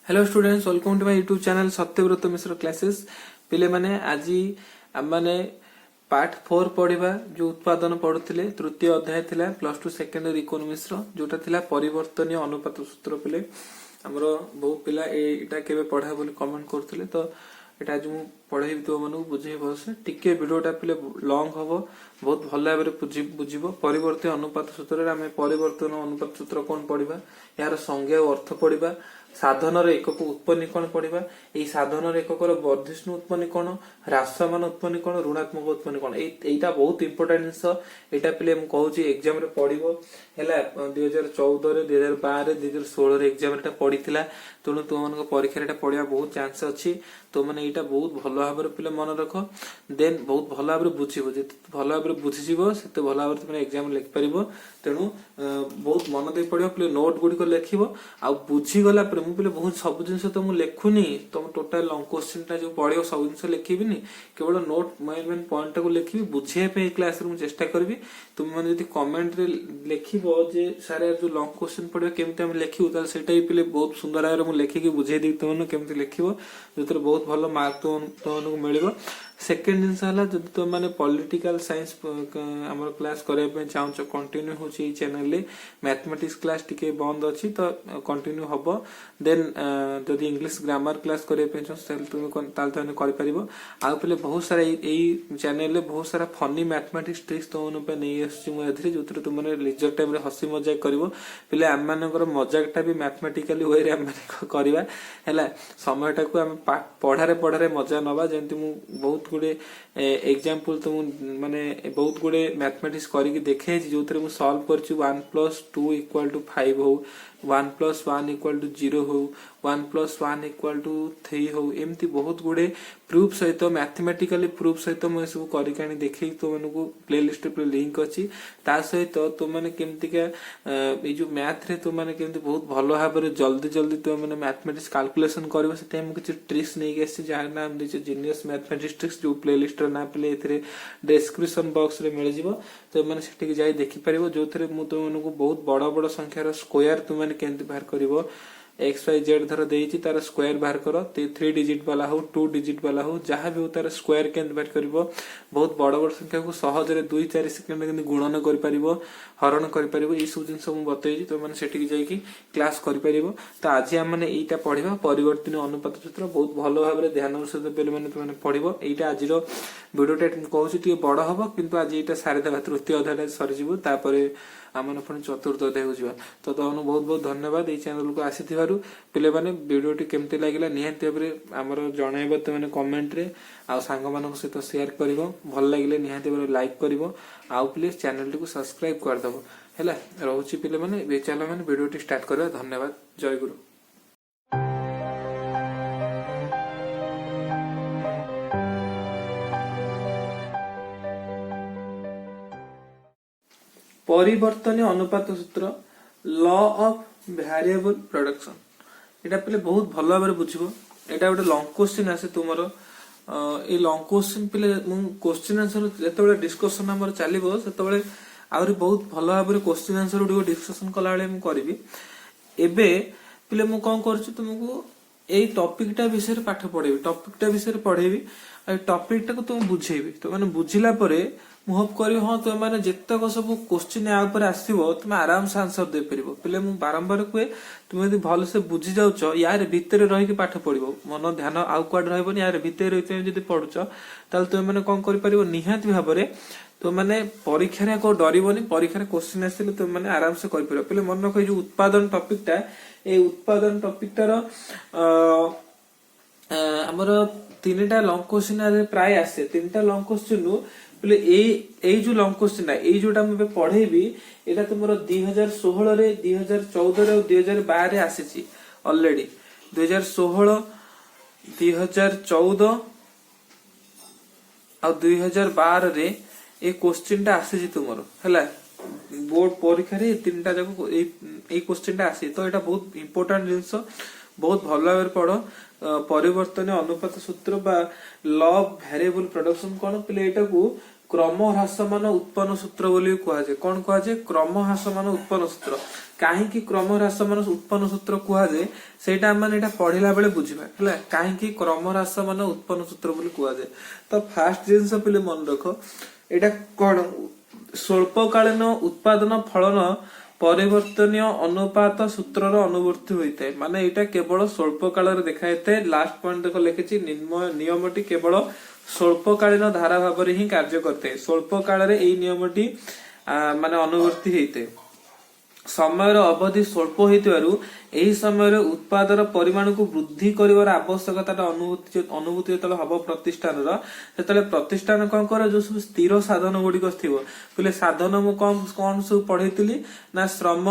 Hello students, welcome to my YouTube channel Satyabrata Mishra classes. पिले माने आज आम माने पार्ट 4 पढ़िबा जो उत्पादन पढ़ुथिले तृतीय अध्याय थिला प्लस 2 सेकेंडरी इकोनॉमिक्स रो जोटा थिला परिवर्तनीय अनुपात सूत्र। पिले हमरो बहुत पिला एटा केबे पढ़ा बोली कमेंट करथिले, तो एटा आज मु पढ़ाई तो मानु बुझे बस टिके वीडियोटा पिले लॉन्ग हबो, बहुत भल भाबरे बुझिबो। परिवर्तनीय अनुपात सूत्र रे हम परिवर्तन अनुपात सूत्र कोन पढ़िबा, यार संज्ञा और अर्थ पढ़िबा, साधन एकक उत्पन्न कौन पढ़ा, यही साधन एकक वर्धिष्णु उत्पन्न कौन, ह्रासमान उत्पन्न कौन, ऋणात्मक उत्पन्न कौन, यहीटा बहुत इंपोर्टेंट जिनस। यहाँ पे मुझे कहूँ एग्जाम रे पढ़ो है 2014 2012 2016 एग्जाम पड़ी, तेणु तुम परीक्षा पढ़ा बहुत चांस अच्छी। तो मैंने यहाँ बहुत भल भाव पे मन रख, देन बहुत भल भाव बुझब, जिते भल भाव बुझीज से भल भाव तुम एग्जाम लिखिपर। तेणु बहुत मन दे पड़ो पे नोट गुड़िक लिख आ बुझीगला मुझे बहुत सब जिन तो मुझे लिखुनी, तुम टोटाल लंग क्वेश्चन जो पढ़ो सब जिन लिखी केवल नोट मेन मेन पॉइंट को लिखी बुझे क्लास रे चेष्टा करी। तुम मैंने जो कमेंट रे लिख सारे जो लंग क्वेश्चन पढ़ो केमी लिखू से पे बहुत सुंदर भाव में लिखिकी बुझे दी तुम केमी लिख जो बहुत भल मार्क तुमको मिल। सेकेंड जिनस है जब तुम मैंने पॉलिटिकल साइंस आम क्लास करने चाहो कंटिन्यू हो चैनल मैथमेटिक्स क्लास टिके बंद अच्छी तो कंटिन्यू हम। देन जदि इंग्लिश ग्रामर क्लास करने चाहो तुम कर आउ पे बहुत सारा यही चैनल बहुत सारा फनी मैथमेटिक्स ट्रिक्स तुम नहीं आसुँचे जो तुमने लिजर टाइम हसी मजाक कर पे आम मानकर मजाकटा भी मैथमेटिकली वे आम करवा है समयटा को आम पढ़ारे पढ़ारे मजा नवा। जमी मुझे बहुत गुड़े एग्जांपल तो माने बहुत गुड़े मैथमेटिक्स करके देखे जो थे मुझे सॉल्व कर 1+2 = 5 हो, 1+1 = 0 हो, 1+1 = 3 हो, एमती बहुत गुड़े प्रूफ सहित मैथमेटिकली प्रूफ सहित मुझे सब कर देखे तुमको प्लेलिस्ट पे लिंक अच्छी। ता सहित तुमने केमतिका जो मैथ रे तुमने केमति बहुत भल भाव जल्दी जल्दी तुमने मैथमेटिक्स कैलकुलेशन कर किसी ट्रिक्स नहीं आसी जहाँ नाम दीजिए जीनियस मैथमेटिक्स ट्रिक्स जो प्लेलिस्ट ना पे डिस्क्रिप्शन बॉक्स रे मिल जाव। तो मैंने सेठी जाई देखि परिबो जो थे मु तुमको बहुत बड़ बड़ संख्यार स्क्वायर तुमने केमति बाहर करिवो। XYZ धर देइछि तार स्क्वायर बाहर करो, 3 डिजिट वाला हो 2 डिजिट वाला हो जहाँ भी हो तार स्क्वायर केमति बाहर करिवो। बहुत बड़ बड़ संख्या को सहज रे 2-4 सेकेंड केमति गुणन करि परिबो, हरण करि परिबो, ई सब जिंस मु बतैछि। तो माने सेठी जाई क्लास करि परिबो। तो आज हम माने एटा पढिबा परिवर्तनीय अनुपात सूत्र बहुत भलो भाबरे ध्यान सहित पे माने तुमने पढिबो। एटा आजिरो वीडियोटा कहूछि टिके बड़ हबो, किंतु आज एटा सारे देबा तृतीय अध्याय सरि जिवो, तापरे आमने पुणी चतुर्थ अध्याय को जीवा। तो तुमको बहुत बहुत धन्यवाद ये चैनल को आसी पे मैंने वीडियोटी केमती लगे निहाती भाव आमर जनइब तुमने कमेंट रे आ सांग मान सहित शेयर कर भल लगे निहाती भाव लाइक कर आउ प्लीज चैनल टी को सब्सक्राइब करदेव है। रोचे पे मैंने चलो मैंने वीडियोटी स्टार्ट करवा। धन्यवाद। जय गुरु। परिवर्तनीय अनुपात सूत्र लॉ ऑफ वेरिएबल प्रोडक्शन एटा पे बहुत भल भाव बुझब। एटा गोटे लंग क्वेश्चन आसे तुमर ए लंग क्वेश्चन पे क्वेश्चन आंसर जो डिस्कशन आम चलो से आहरी बहुत भल भाव क्वेश्चन आंसर गुड डिस्कसन कला बेले करी। एबे पे मु कौन कर तुमको यही टॉपिकटा विषय पाठ पढ़ेबी, टॉपिकटा विषय पढ़ेबी, टॉपिकटा को तुम बुझेबी। तो मैंने बुझिला परे मु होप करी हाँ तुम मैंने जितक सब क्वेश्चन या ऊपर आसो तुम आराम से आंसर दे पार। पे मुझे बारंबार कहे तुम यदि भल से बुझी जाऊच यार भितर रही पाठ पढ़ो, मन ध्यान आउ कुआड रही यार भितर रही पढ़ुच ताल तुम मैंने कौन कर निहाती भाव में तुम मैंने परीक्षा को डरबनी। परीक्षा क्वेश्चन आसे तुम मैंने आराम से कर पे मन रख जो उत्पादन टॉपिकटा ए उत्पादन टॉपिकटार आमर 3टा लंग क्वेश्चन प्राय आसे 3टा लंग क्वेश्चन बोले ए जो लंग क्वेश्चन ए जोटा मुझे पढ़ेबी एटा तुम 2016 रे 2014 और 2012 आसी ऑलरेडी 2016 2014 और 2012 रे ए क्वेश्चन टा आसी तुमर है बोर्ड परीक्षा रे 3टा जाक ए क्वेश्चन टा आसी। तो एटा बहुत इंपोर्टेंट जिंस बहुत भल भाव पढ़। परिवर्तन अनुपात सूत्र बा लॉ ऑफ वेरिएबल प्रोडक्शन कौन पे एटा को क्रम ह्रासमान उत्पन्न सूत्र बोली कुहाजे कौन कुहाजे क्रम ह्रासमान उत्पन्न सूत्र काहींकी क्रम ह्रासमान उत्पन्न सूत्र कुहाजे सेटा हमने एटा पढ़िला बेले बुझिबा हला काहींकी क्रम ह्रासमान उत्पन्न सूत्र बोली कुहाजे तो फास्ट जिंस पिले मन रखो एटा कोन स्वल्पकालीन उत्पादन फलन परिवर्तनीय अनुपात सूत्रर अनुवर्ती होता है माने एटा केवल स्वल्प काल रे देखाइते लास्ट पॉइंट देखो लिखिछि नियमटी केवल स्वल्पकालीन धारा भाव रे ही कार्य करते स्वल्प काल रे एई नियमटी माने अनुवर्ती होते समय अवधि स्वल्प होइतिबारु एही समय उत्पादर परिमाण को वृद्धि करिवार आवश्यकता अनुभूति जतले हब प्रतिष्ठान सेतले प्रतिष्ठान कौन करे जो सब स्थिर साधन गुड़िक थिबो पहिले साधन मु कौन सब पढ़ैतिली ना श्रम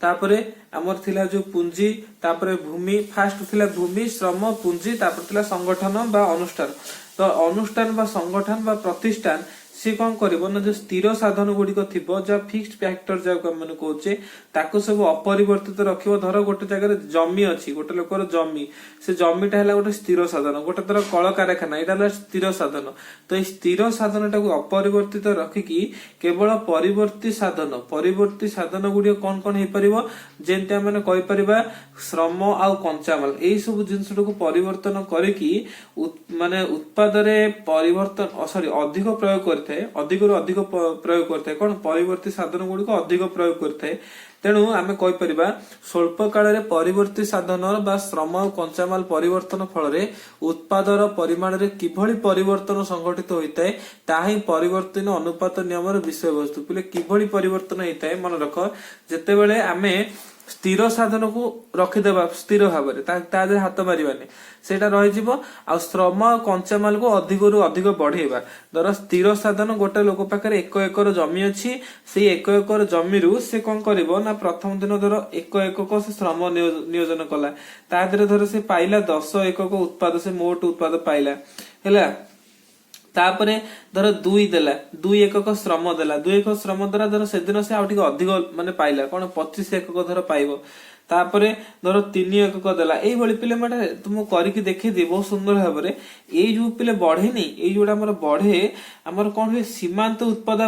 तापरे हमर थिला जो पूंजी तापरे भूमि फास्ट थिला भूमि श्रम पूंजी तापर थिला संगठन बा अनुष्ठान तो अनुष्ठान बा संगठन बा प्रतिष्ठान सी कौन करिवो ना जो स्थिर साधन गुड़िक थिबो जा फिक्स्ड फैक्टर जाको हम कहूचे ताको सब अपरिवर्तित रखिबो धर गोटे जगह जमी अछि गोटे लोकर जमी से जमीटा हैला गोटे स्थिर साधन गोटे तरह कल कारखाना एटा हैला स्थिर साधन तो ए स्थिर साधनटाको अपरिवर्तित रखिकी केवल परिवर्ती साधन गुडी कौन कौन हे परिबो जेंते हम कहि परिबा श्रम आ कंचामाल एई सब जिंसटाको परिवर्तन करिकी माने उत्पादरे परिवर्तन अधिक प्रयोग करते अधिक रु अधिक प्रयोग करते कौन परिवर्ती साधन गुड़िक अधिक प्रयोग करते तेणु आमे कहि परिबा स्वल्प काल रे परिवर्ती साधन बा श्रम और कंचामाल परिवर्तन फल रे उत्पादर परिमाण रे किभଳି परिवर्तन संघटित होइताय ताही परिवर्तन अनुपात नियम रे विषय वस्तु पिले किभଳି परिवर्तन होइताय मन रख जेते बेले आमे स्थिर साधन को रखिदेबा स्थिर भाव में हाथ मारिबानी सेटा रही जिवो आ श्रम कंचामाल को अधिक रु अधिक बढ़ेबा धर स्थिर साधन गोटे लोक पाखरे 1 एकर जमी अछि से 1 एकर जमी रु से कोन करिवो ना प्रथम दिन धर 1 एकक से श्रम नियोजन कला ता देरे धर से पाइला 10 एकक उत्पाद से मोट उत्पाद पाइला हैला तापरे धर 2 देला 2 एकक श्रम देला 2 एकक श्रम द्वारा धर से दिन से आउटिक अधिक माने पाइला कोन 25 एकक धर पाइबो तापरे धर 3 एकक देला एई भली पिले माने तुम करिकि देखि दे बहुत सुंदर भाबरे एई जो पिले बढ़े नै एई जोडा हमर बढ़े हमर कोन होय सीमांत उत्पाद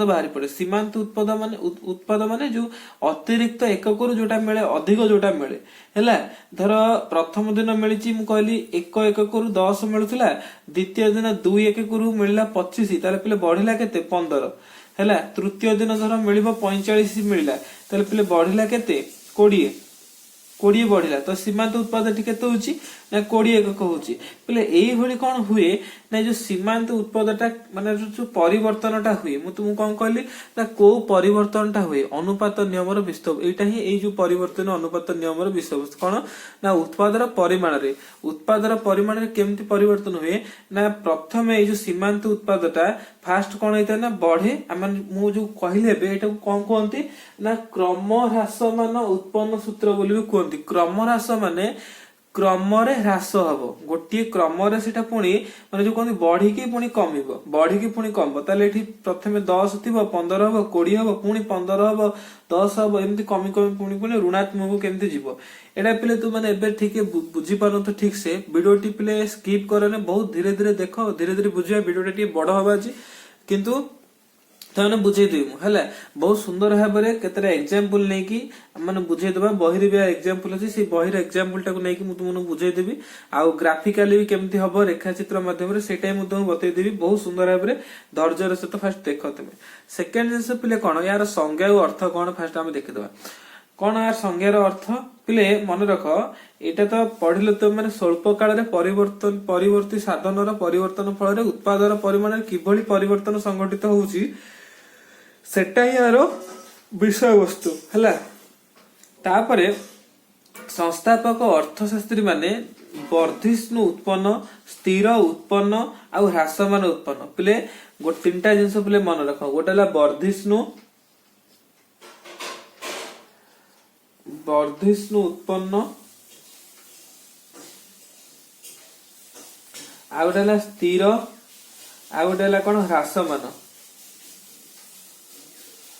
बाहरी पड़े सीमांत उत्पाद माने जो अतिरिक्त एकक रु जोटा मिले अधिक जोटा मिले हैला धर प्रथम दिन मिलिची मु कहली 1 एकक रु 10 मिलुतला द्वितीय दिन 2 एकक रु मिलला 25 ताले पिले बढ़िला केते 15 हैला तृतीय दिन धर मिलिबो 45 मिलला ताले पिले बढ़िला केते 20 बढ़िला तो सीमांत उत्पाद केते होची ना 20 एकक होची पले एई भली कोन हुए ना जो सीमांत उत्पादटा माने जो परिवर्तनटा हुए मु तुम कोन कहली ना को परिवर्तनटा हुए अनुपात नियमर विस्तव एटा ही एई जो परिवर्तन अनुपात नियमर विस्तव कोन ना उत्पादर परिमाण रे केमति परिवर्तन हुए ना प्रथम एई जो सीमांत उत्पादटा फास्ट कोन होइता ना बढ़े हम मु जो कहले बे एटा कोन कोनती ना क्रम ह्रासमान उत्पन्न सूत्र बोली कोनती क्रम ह्रास माने क्रम रे ह्रास हबो गोटी क्रम रे सेटा पुनी माने जो कोन बढ़ी की पुनी कमिबो बढ़ी की पुनी कमबो ताले एठी प्रथमे 10 थिबो 15 हबो 20 हबो पुनी 15 हबो 10 हबो एमती कमी पुनी ऋणात्मक केमती जीवो एटा पिले तू माने एबे ठीक बुझी पानो तो ठीक से वीडियोटी पिले स्किप करने बहुत धीरे धीरे देखो धीरे धीरे बुझिया वीडियोटी टी बड़ हबा जी किंतु ताने बुझे देमु हला बहुत सुंदर भाबरे केतरा एग्जांपल नै कि माने बुझे देबा बहिर बे एग्जांपल अछि से बहिर एग्जांपल टाको नै कि मु तुमनु बुझे देबी आ ग्राफिकली भी केमति हबो रेखा चित्र माध्यम रे सेटाई मु तुमनु बतै देबी बहुत सुंदर भाबरे धैर्य रे से तो फर्स्ट देखो तुमे सेकंड जिंस पिले कोन यार संज्ञा और अर्थ कोन फर्स्ट हम देखि देबा कोन यार संज्ञा रो अर्थ पिले मन रखो एटा तो पढिलो तो माने स्वल्प काल रे परिवर्ती साधन रो परिवर्तन फल रे उत्पादन परिमाण रे किभली परिवर्तन संघटित होउची सेटा ही यार विषय वस्तु है तापरे संस्थापक अर्थशास्त्री माने वर्धिष्णु उत्पन्न स्थिर उत्पन्न आ ह्रासमान उत्पन्न पिले तीनटा जिंस पिले मन रख गोटे वर्धिष्णु उत्पन्न आ गोटे स्थिर आ गोटे कौन ह्रासमान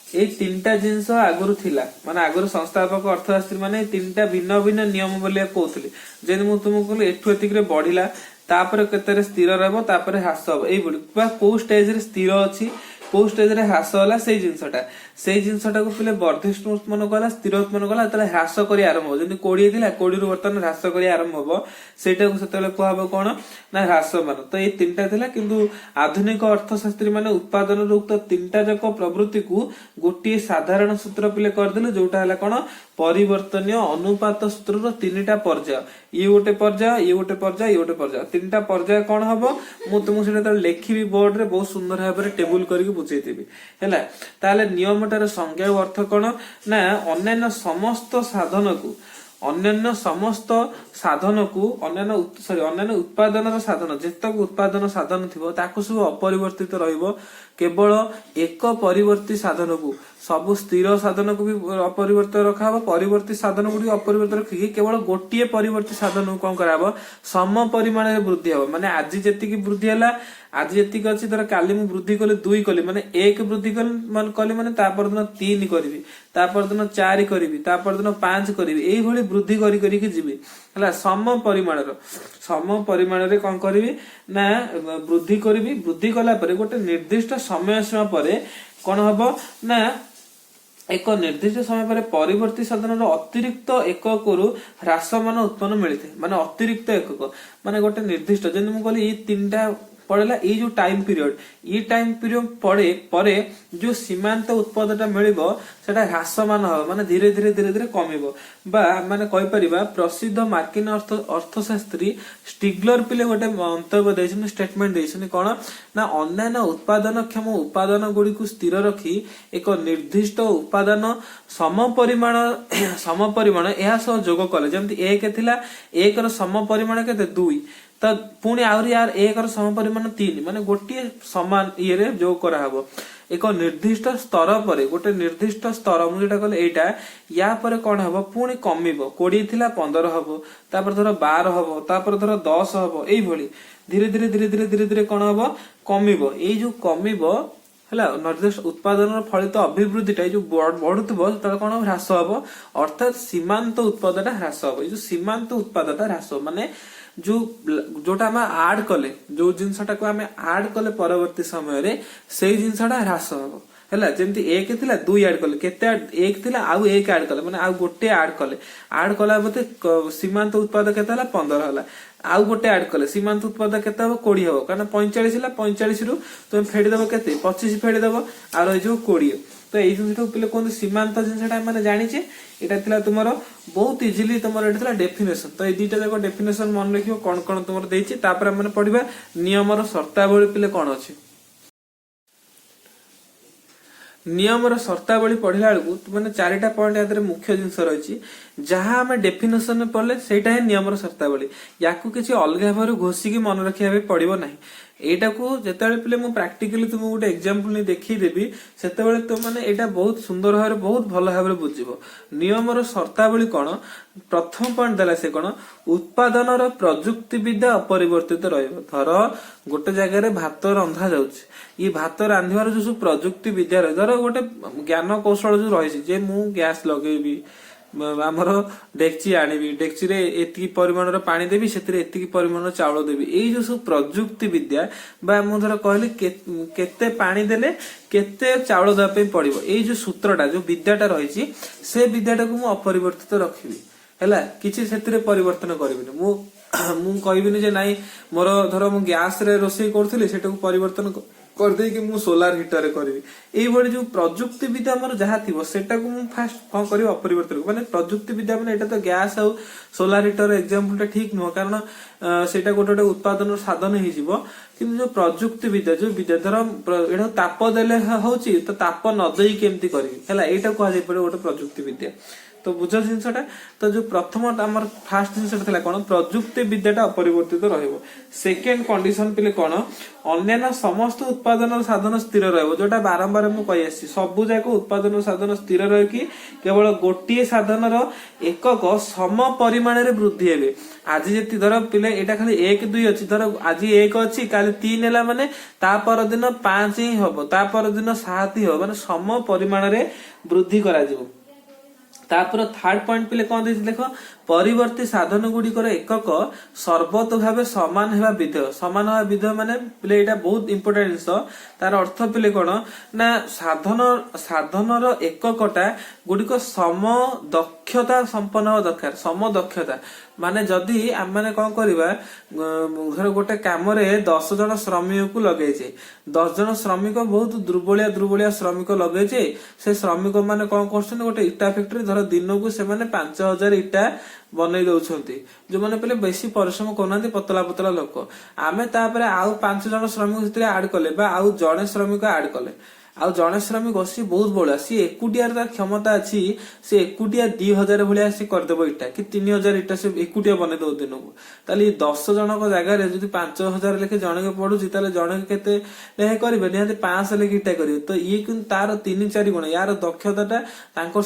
ए तीनटा जिंस आगुरु थिला माने आगुरु संस्थापक अर्थशास्त्री माने तीनटा भिन्न भिन्न नियम बोले कहउतली जे मु तुमको कहले एठु एतिक रे बढ़िला तापर केते स्थिर रहबो तापर ह्रास हबो एई भली को स्टेज रे स्थिर अछि को स्टेज रे ह्रास होला सेई जिंसटा को पिले वर्धिष्णु उत्पन्न कला स्थिर उत्पन्न कला तले ह्रास करी आरंभ हो जंती 20 थिला 20 रु बर्तन ह्रास करी आरंभ हो सेटा को सेतले को हबो कोन ना ह्रास मान तो ए तीनटा थिला किंतु आधुनिक अर्थशास्त्री माने उत्पादन रो उक्त तीनटा जक प्रवृत्ति को गोटी साधारण सूत्र पिले कर देले जोटा हला कोन परिवर्तनीय अनुपात सूत्र रो तीनटा पर्याय ये गोटे पर्याय ये गोटे पर्याय ये गोटे पर्याय तीनटा पर्याय कोन हबो मु तुमु सेटा त लेखिबी बोर्ड रे बहुत सुंदर भाबरे टेबल करके बुझेइतिबी हैला ताले नियमटार संज्ञा अर्थ कोन ना अन्य समस्त साधन को अन्य समस्त साधन को अन्य उत्पादन साधन जेतक उत्पादन साधन थिबो ताको सब अपरिवर्तित रहिबो केवल एक परिवर्ती साधन को सब स्थिर साधन को भी अपरिवर्तित रखा परिवर्ती साधन को अपरिवर्तित रखी केवल गोटे परिवर्ती साधन को कौन कराबो सम परिमाण रे वृद्धि हो माने आज जेतिकी वृद्धि हला आज जेतिक अछि धर काली मु वृद्धि कले 2 कली माने 1 वृद्धि कली माने तापर दिन 3 करबी तापर दिन 4 करबी तापर दिन 5 करबी एई भली वृद्धि करी करी के जिबी हला सम परिमाण रे कोन करबी ना वृद्धि करबी वृद्धि कला परे गोटे निर्दिष्ट समय सीमा परे कोन हबो ना एक निर्दिष्ट समय पर परिवर्ती साधन अतिरिक्त एकक रु ह्रासमान उत्पन्न मिलते माने अतिरिक्त एकक माने गोटे निर्दिष्ट जेन मु कहली ई तीनटा पड़ेला ये जो टाइम पीरियड परे जो सीमांत उत्पादटा मिलिबो सेटा ह्रासमान हो माने धीरे धीरे कमिबो बा माने कहि परिबा प्रसिद्ध मार्किन अर्थशास्त्री स्टिग्लर पिले गोटे मंतव्य दैछन स्टेटमेंट दैछन कोन ना अन्य उत्पादन क्षम उत्पादन गुडी को स्थिर रखी एक निर्दिष्ट उत्पादन सम परिमाण एहा सह जोग कले जेमति 1 थिला 1 रो सम परिमाण केते 2 तो पुणी आउरी यार 1 रो सम परिमाण 3 माने गोटे समान ये रे जोग करा हबो एक निर्दिष्ट स्तर पर गोटे निर्दिष्ट स्तर मु जेटा कहले एटा या पर कोन हबो पुणी कमिबो 20 थिला 15 हबो तापर धर 12 हबो तापर धर 10 हबो एई भली धीरे धीरे कोन हबो कमिबो एई जो कमिबो हला निर्दिष्ट उत्पादन फलित अभिवृद्धिटा जो बढ़ुतबो त कोन ह्रास हबो अर्थात सीमांत उत्पादनटा ह्रास हबो जो सीमांत उत्पादनटा ह्रास माने जोटा हम आड कले जो जिनसटा को हम आड कले परवर्ती समय रे सेई जिनसटा ह्रास हबो हला जेंति 1 थिला 2 ऐड कले केते 1 थिला आउ 1 ऐड कले माने आउ गोटे ऐड कला बते सीमांत उत्पादन केते हला 15 हला आउ गोटे ऐड कले सीमांत उत्पादन केते हबो 20 हबो कारण 45 हला 45 रु तुम फेडी देबो केते 25 फेडी देबो आ रहि जो 20 तो एई जिनसटा पिले कोन सीमांत जिनसटा माने जानि छे एटा थिला तुमरो बहुत इजीली तुमरो एटा थिला डेफिनेशन तो ए दीटा जाको डेफिनेशन मन रखियो कोन कोन तुमरो देइछि तापर हम माने पढिबा नियमर शर्तावली पिले कोन अछि नियमर शर्तावली पढ़िला बेलू माने 4टा पॉइंट यादरे मुख्य जिंस रही जहां आम डेफिनेशन में पढ़ले सेटा है नियमर शर्तावली याकू किसी अलग भाव घोषिकी मन रखा पड़ो ना एटा को जेते पिले मु प्रैक्टिकली तुम गोटे एग्जांपल नहीं देखी देबी सेते बेले तो माने एटा बहुत सुंदर भाव बहुत भल भाव बुझिबो नियमर शर्तावली कोन प्रथम पॉइंट देला से कोन उत्पादनर प्रयुक्ति विद्या अपरिवर्तित रहइबो धर गोटे जगह रे भात रंधा जाउछ ये भात रांधिबार जो प्रयुक्ति विद्या रहे धर गोटे ज्ञान कौशल जो रही जे मु गैस लगेबी आमर डेक्ची आनिबी डेक्ची रे एतिकी परिमाणर पानी देबी सेतिरे एतिकी परिमाणर चाउल देबी एई जो सब प्रयुक्ति विद्या बा मु धर कहली केते पानी देले केते चाउल देबा पे पड़िबो एई जो सूत्रटा जो विद्याटा रहिछि से विद्याटा को मु अपरिवर्तित रखिबी हैला किछि सेतिरे परिवर्तन करबिनी मु कहबिनी जे नाही मोर धर मु गैस रे रोसई करथली सेटा को परिवर्तन कर दे कि मु सोलार हीटर रे करबी एई बडी जो प्रयुक्ति विद्या हमर जहा थिबो सेटा को मु फास्ट कोन करियो अपरिवर्तन माने प्रयुक्ति विद्या माने एटा तो गैस आ सोलार हीटर एग्जांपल ठीक न कारण सेटा गोटे उत्पादन साधन हि जिवो किंतु जो प्रयुक्ति विद्या धर एटा ताप देले होची तो ताप न देई केमती करबी हैला एटा को आजे पड़े गोटे प्रयुक्ति विद्या तो बुझ जिनसटा तो जो प्रथम आमर फास्ट जिनसटा थिला कोन प्रयुक्ति विद्याटा अपरिवर्तित रहइबो सेकंड कंडीशन पिले कोन अन्य समस्त उत्पादन साधन स्थिर रहइबो जोटा बारंबार मु कहि आसी सब जाको उत्पादन साधन स्थिर रहे कि केवल गोटिए साधनर एकक सम परिमाण रे वृद्धि हेबे आज जेति धर पिले एटा खाली 1 2 अछि धर आज 1 अछि काली 3 हैला माने ता पर दिन 5 ही हबो ता पर दिन 7 ही हो माने सम परिमाण रे वृद्धि करा जिवो तापर थर्ड पॉइंट पिले कोन देछि देखो ପରିବର୍ତ୍ତୀ ସାଧନ ଗୁଡିକର ଏକକ ସର୍ବତ ଭାବେ ସମାନ ହେବା ବିଧେୟ। ସମାନ ହେବା ବିଧେୟ ମାନେ ପିଲେ ଏଇଟା ବହୁତ ଇମ୍ପୋର୍ଟାଣ୍ଟ ଜିନିଷ। ତାର ଅର୍ଥ ପିଲେ କଣ ନା ସାଧନର ଏକକଟା ଗୁଡିକ ସମ ଦକ୍ଷତା ସମ୍ପନ୍ନ ହେବା ଦରକାର। ସମ ଦକ୍ଷତା ମାନେ ଯଦି ଆମେ କଣ କରିବା, ଧର ଗୋଟେ କାମରେ 10 ଜଣ ଶ୍ରମିକକୁ ଲଗେଇଛେ, 10 ଜଣ ଶ୍ରମିକ ବହୁତ ଦୁର୍ବଳିଆ ଶ୍ରମିକ ଲଗେଇଛେ। ସେ ଶ୍ରମିକ ମାନେ କଣ କରୁଛନ୍ତି, ଗୋଟେ ଇଟା ଫ୍ୟାକ୍ଟ୍ରି ଧର ଦିନକୁ ସେମାନେ 5000 ଇଟା ବନେଇ ଦଉଛନ୍ତି। ଯୋଉମାନେ ପିଲେ ବେଶୀ ପରିଶ୍ରମ କରୁନାହାନ୍ତି, ପତଳା ଲୋକ। ଆମେ ତାପରେ ଆଉ 5 ଜଣ ଶ୍ରମିକ ସେଥିରେ ଆଡ କଲେ ବା ଆଉ ଜଣେ ଶ୍ରମିକ ଆଡ କଲେ। ଆଉ ଜଣେ ଶ୍ରମିକ ସିଏ ବହୁତ ବଳିଆ, ସିଏ ଏକୁଟିଆର ତାର କ୍ଷମତା ଅଛି, ସେ ଏକୁଟିଆ 2000 ଭଳିଆ ସେ କରିଦେବ ଇଟା କି 3000 ଇଟା ସେ ଏକୁଟିଆ ବନେଇ ଦବ ଦିନକୁ। ତାହେଲେ 10 ଜଣଙ୍କ ଜାଗାରେ ଯଦି 5000 ଲେଖେ ଜଣକେ ପଡୁଛି, ତାହେଲେ ଜଣକେ କେତେ ଲେଖେ କରିବେ, ନିହାତି 500 ଲେଖେ ଇଟା କରିବେ। ତ ଇଏ କିନ୍ତୁ ତାର 3-4 ଗୁଣ, ୟାର ଦକ୍ଷତାଟା